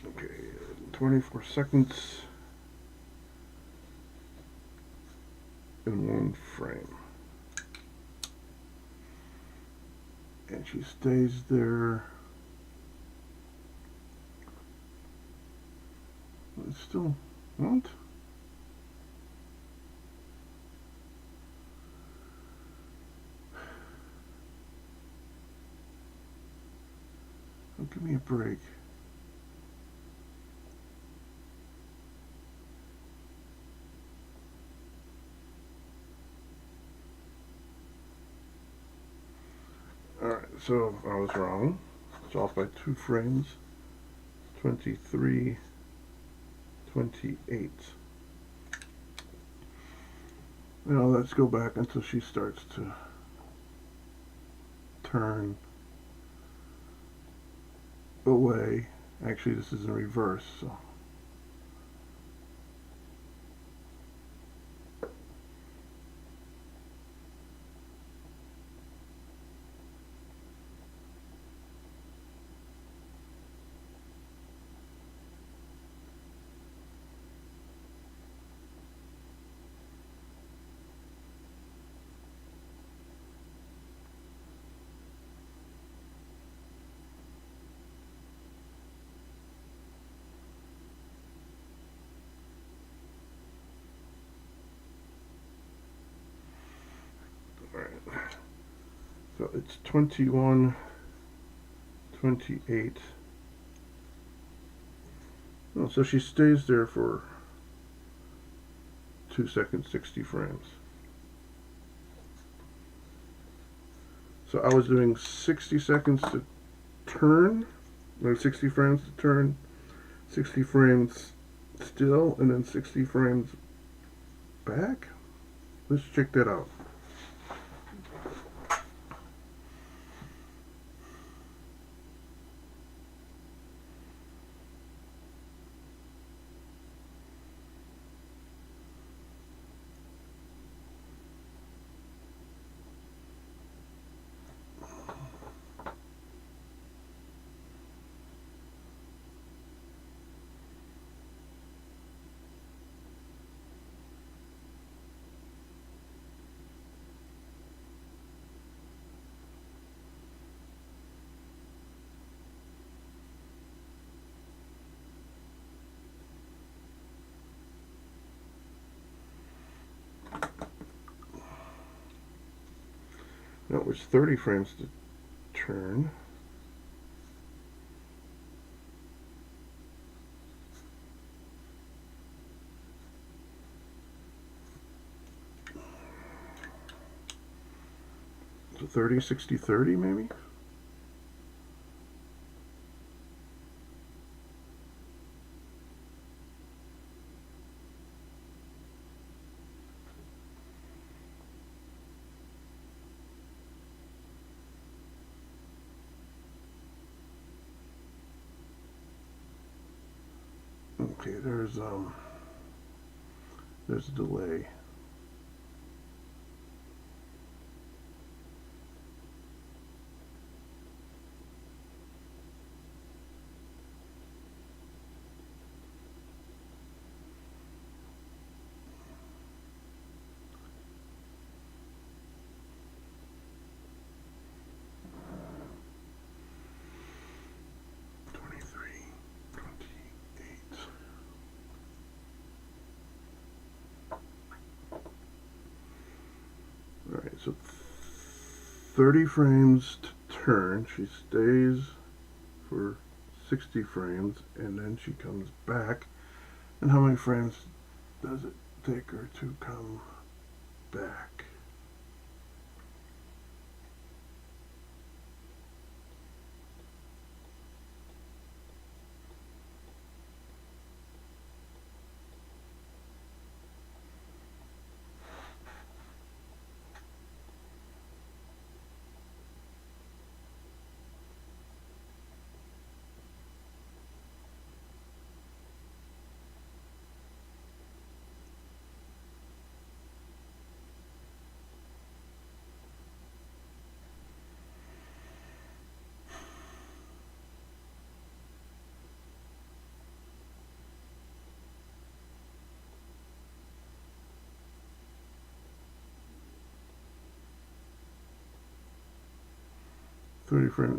okay, 24 seconds in one frame. And she stays there. It's still, what? Oh, give me a break. Alright, so I was wrong. It's off by 2 frames. 23, 28. Now let's go back until she starts to turn away. Actually, this is in reverse, so. Alright, so it's 21, 28. Oh, so she stays there for 2 seconds, 60 frames. So I was doing 60 seconds to turn, or 60 frames to turn, 60 frames still, and then 60 frames back. Let's check that out. That was 30 frames to turn. So 30, 60, 30 maybe? Okay, there's a delay. Alright, so 30 frames to turn. She stays for 60 frames and then she comes back. And how many frames does it take her to come back?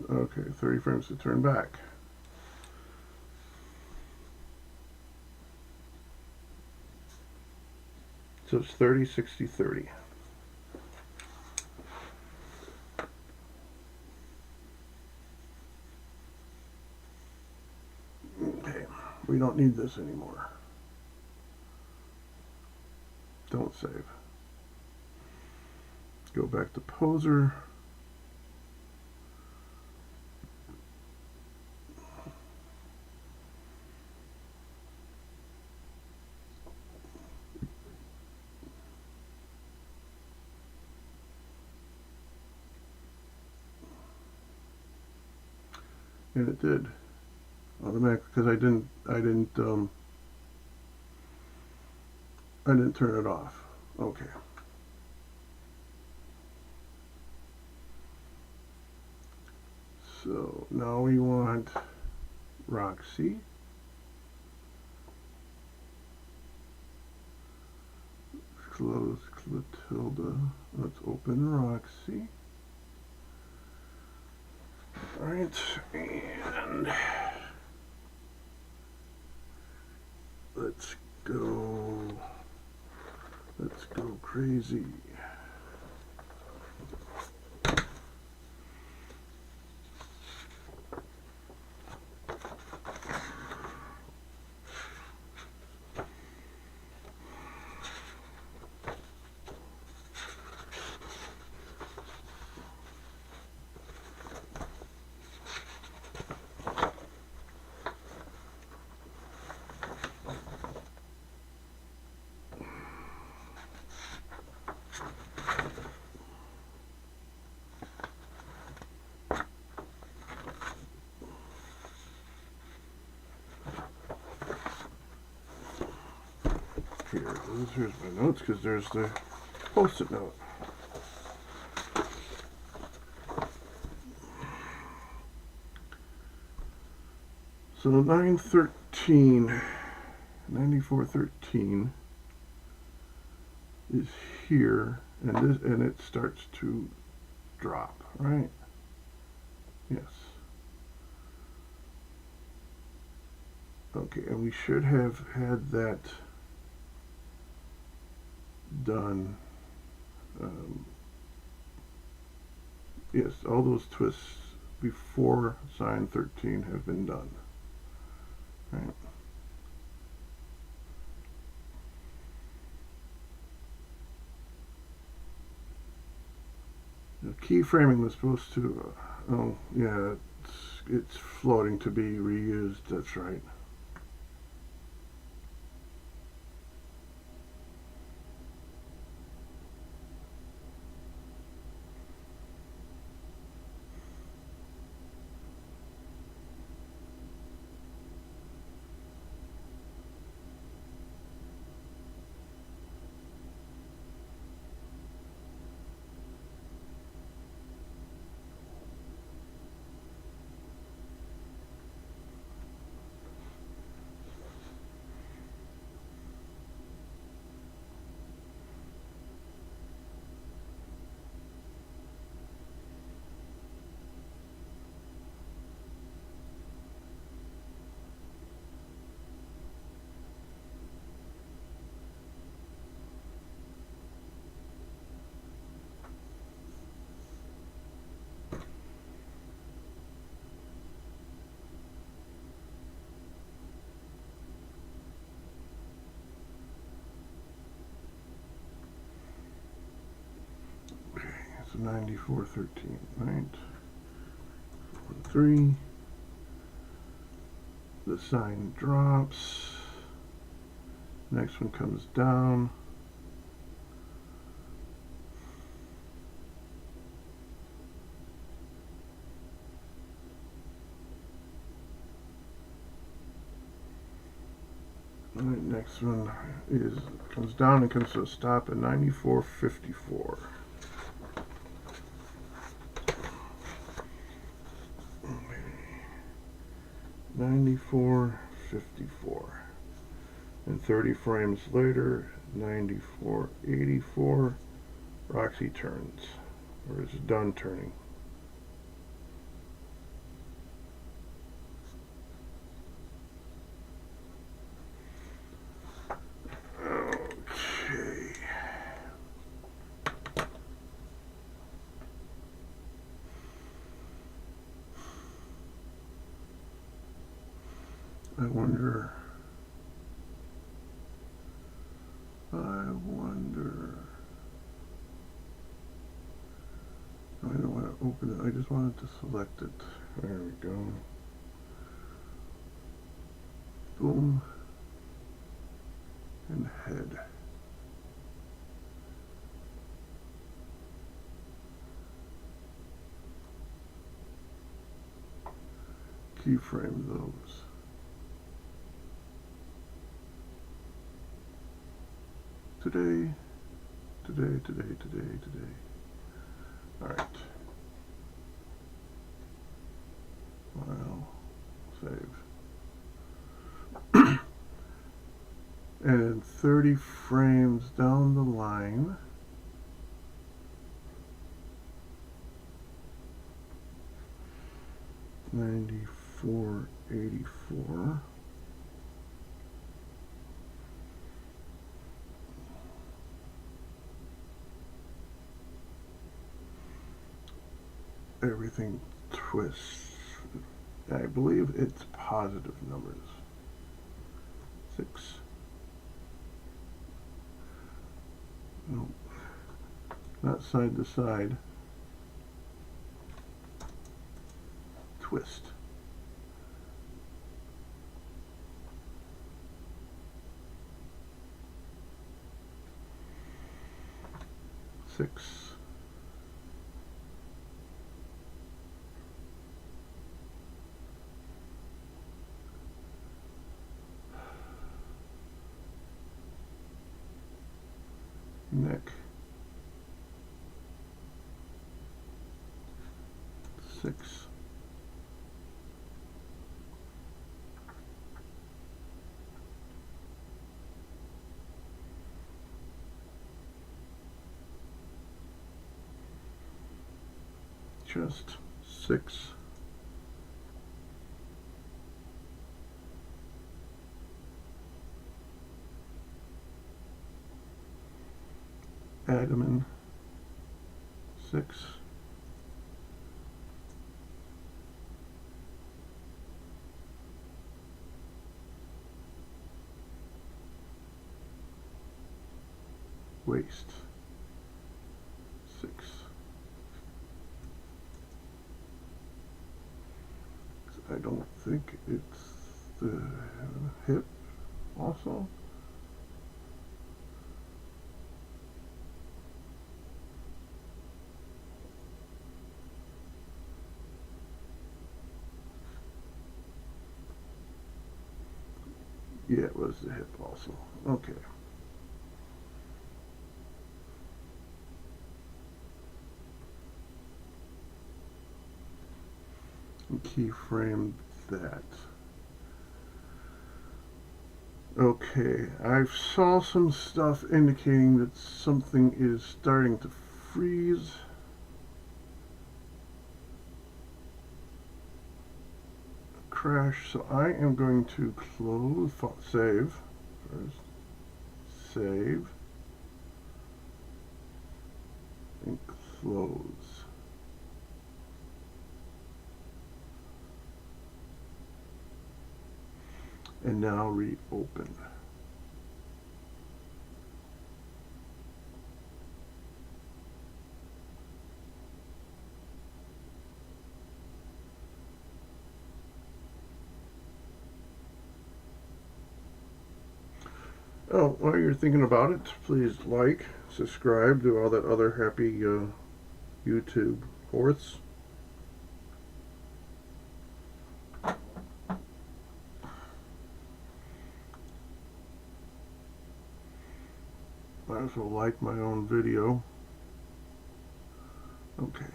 Okay, 30 frames to turn back. So it's 30, 60, 30. Okay, we don't need this anymore. Don't save. Go back to Poser. And it did automatically because I didn't turn it off. Okay. So now we want Roxy. Close Clotilda. Let's open Roxy. Alright, and let's go crazy. Here's my notes, because there's the post-it note. So 913, 9413 is here, and it starts to drop, right? Yes. Okay, and we should have had that done. Yes, all those twists before sign 13 have been done. Right. The keyframing was supposed to, oh yeah, it's floating to be reused, that's right. So 9413, right? 3. The sign drops. Next one comes down. All right, next one comes down and comes to a stop at 9454. 9454, and 30 frames later, 9484, Roxy turns, or is done turning. Okay. I wonder. I don't want to open it. I just wanted to select it. There we go. Boom. And head. Keyframe those. Today. Alright. File. Save. And 30 frames down the line. $94.84. Everything twists. I believe it's positive numbers. 6. Nope. Not side to side. Twist. 6. neck. 6. Just 6. Abdomen, 6. Waist, 6. I don't think it's the hip also. Yeah, it was the hip also. Okay. And keyframe that. Okay, I saw some stuff indicating that something is starting to freeze. Crash, so I am going to close, save first, save, and close. And now reopen. Oh, while you're thinking about it, please like, subscribe, do all that other happy YouTube horse. Might as well like my own video. Okay.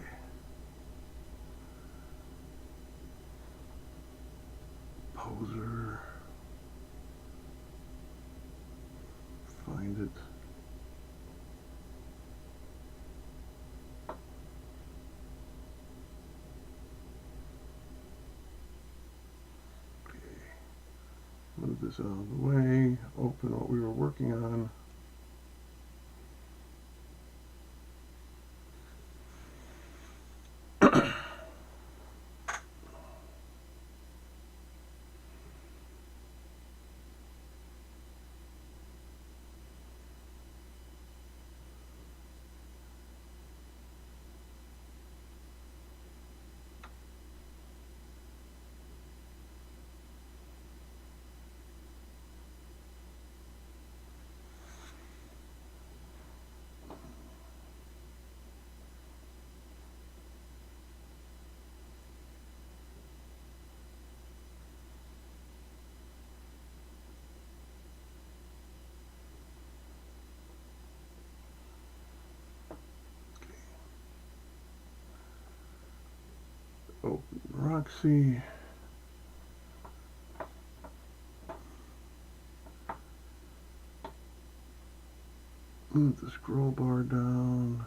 Poser. Find it. Okay. Move this out of the way. Open what we were working on. Open Roxy. Move the scroll bar down.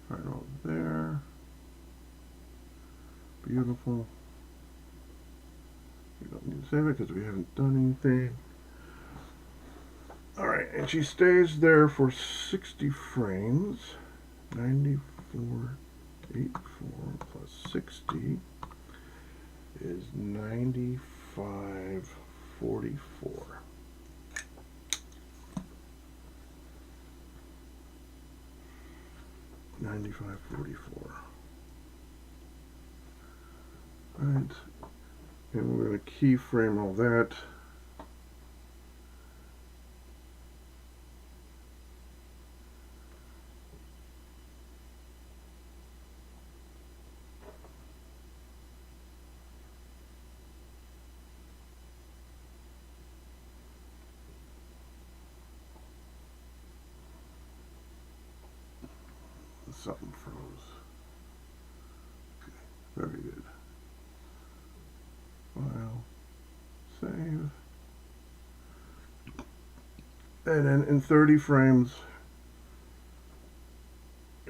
Right over there. Beautiful. We don't need to save it because we haven't done anything. Alright, and she stays there for 60 frames. 94.84 plus 60 is 95.44. $95.44. Right, and we're going to keyframe all that. something froze. Okay, very good. File, save. And then in 30 frames,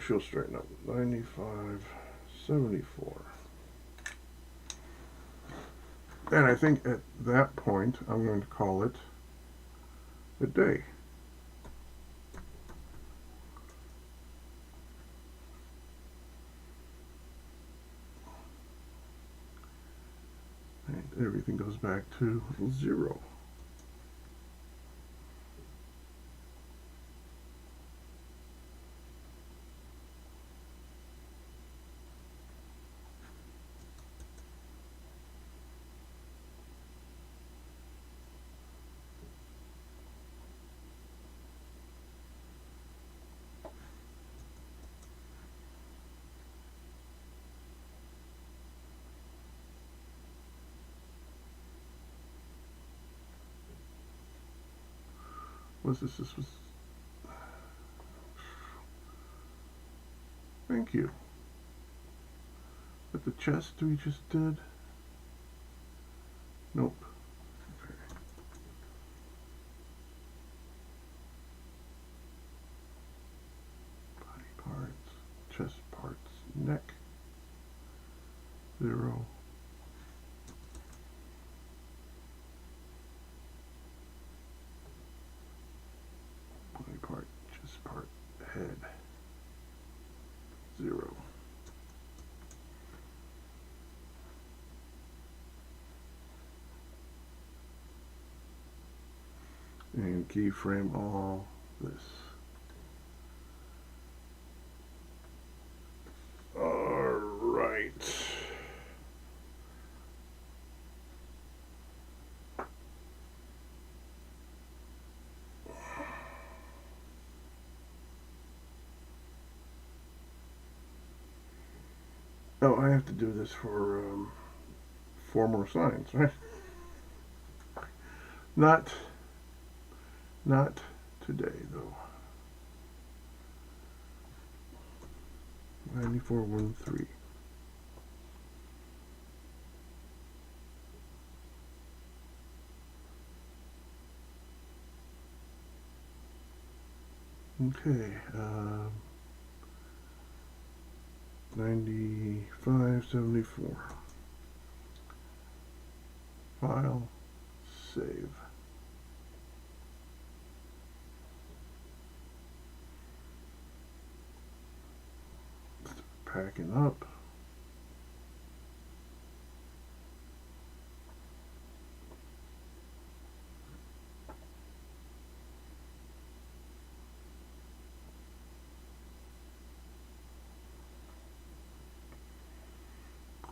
she'll straighten up. 95, 74. And I think at that point, I'm going to call it a day. And everything goes back to 0. What's this? This was. Thank you. But the chest we just did? Nope. Okay. Body parts, chest parts, neck. 0. Body part, chest part, head. 0. And keyframe all this. All right. Oh, I have to do this for 4 more signs, right? Not today, though. 9413. Okay, 9574. File, save. Packing up.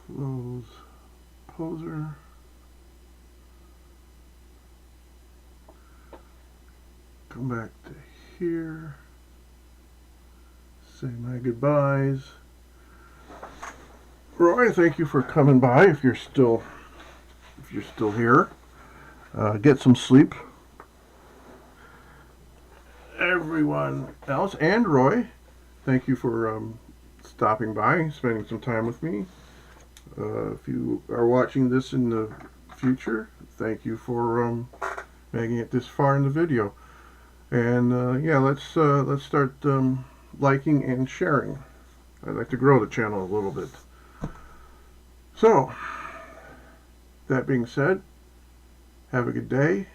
Close poser. Come back to here. Say my goodbyes. Roy, thank you for coming by. If you're still here, get some sleep. Everyone else, and Roy, thank you for stopping by, spending some time with me. If you are watching this in the future, thank you for making it this far in the video. And yeah, let's start liking and sharing. I'd like to grow the channel a little bit. So, that being said, have a good day,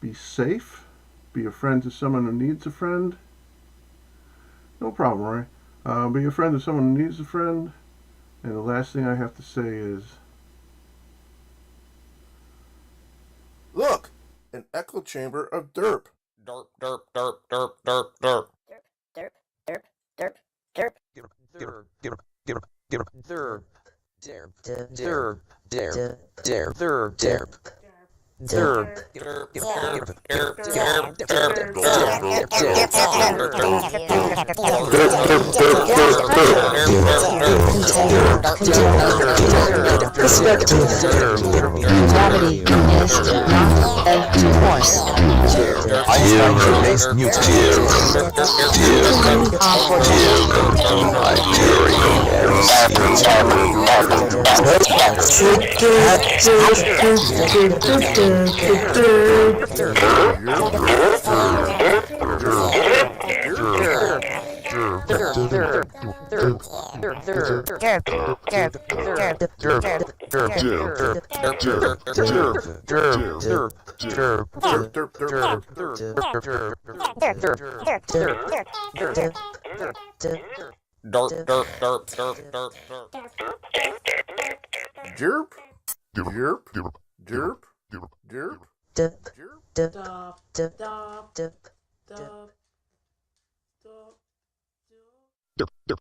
be safe, be a friend to someone who needs a friend. No problem, Roy. Be a friend to someone who needs a friend. And the last thing I have to say is... Look! An echo chamber of derp. Derp, derp, derp, derp, derp, derp. Derp, derp, derp, derp, derp. Derp, derp, derp, derp, derp, derp, derp, derp, derp, derp, derp, derp. Gravity is not a force. Derp, derp, derp, derp, derp, derp. Jerp. Jerp. Jerp. Jerp. Jerp. Dub, dub, dub, dub, dub.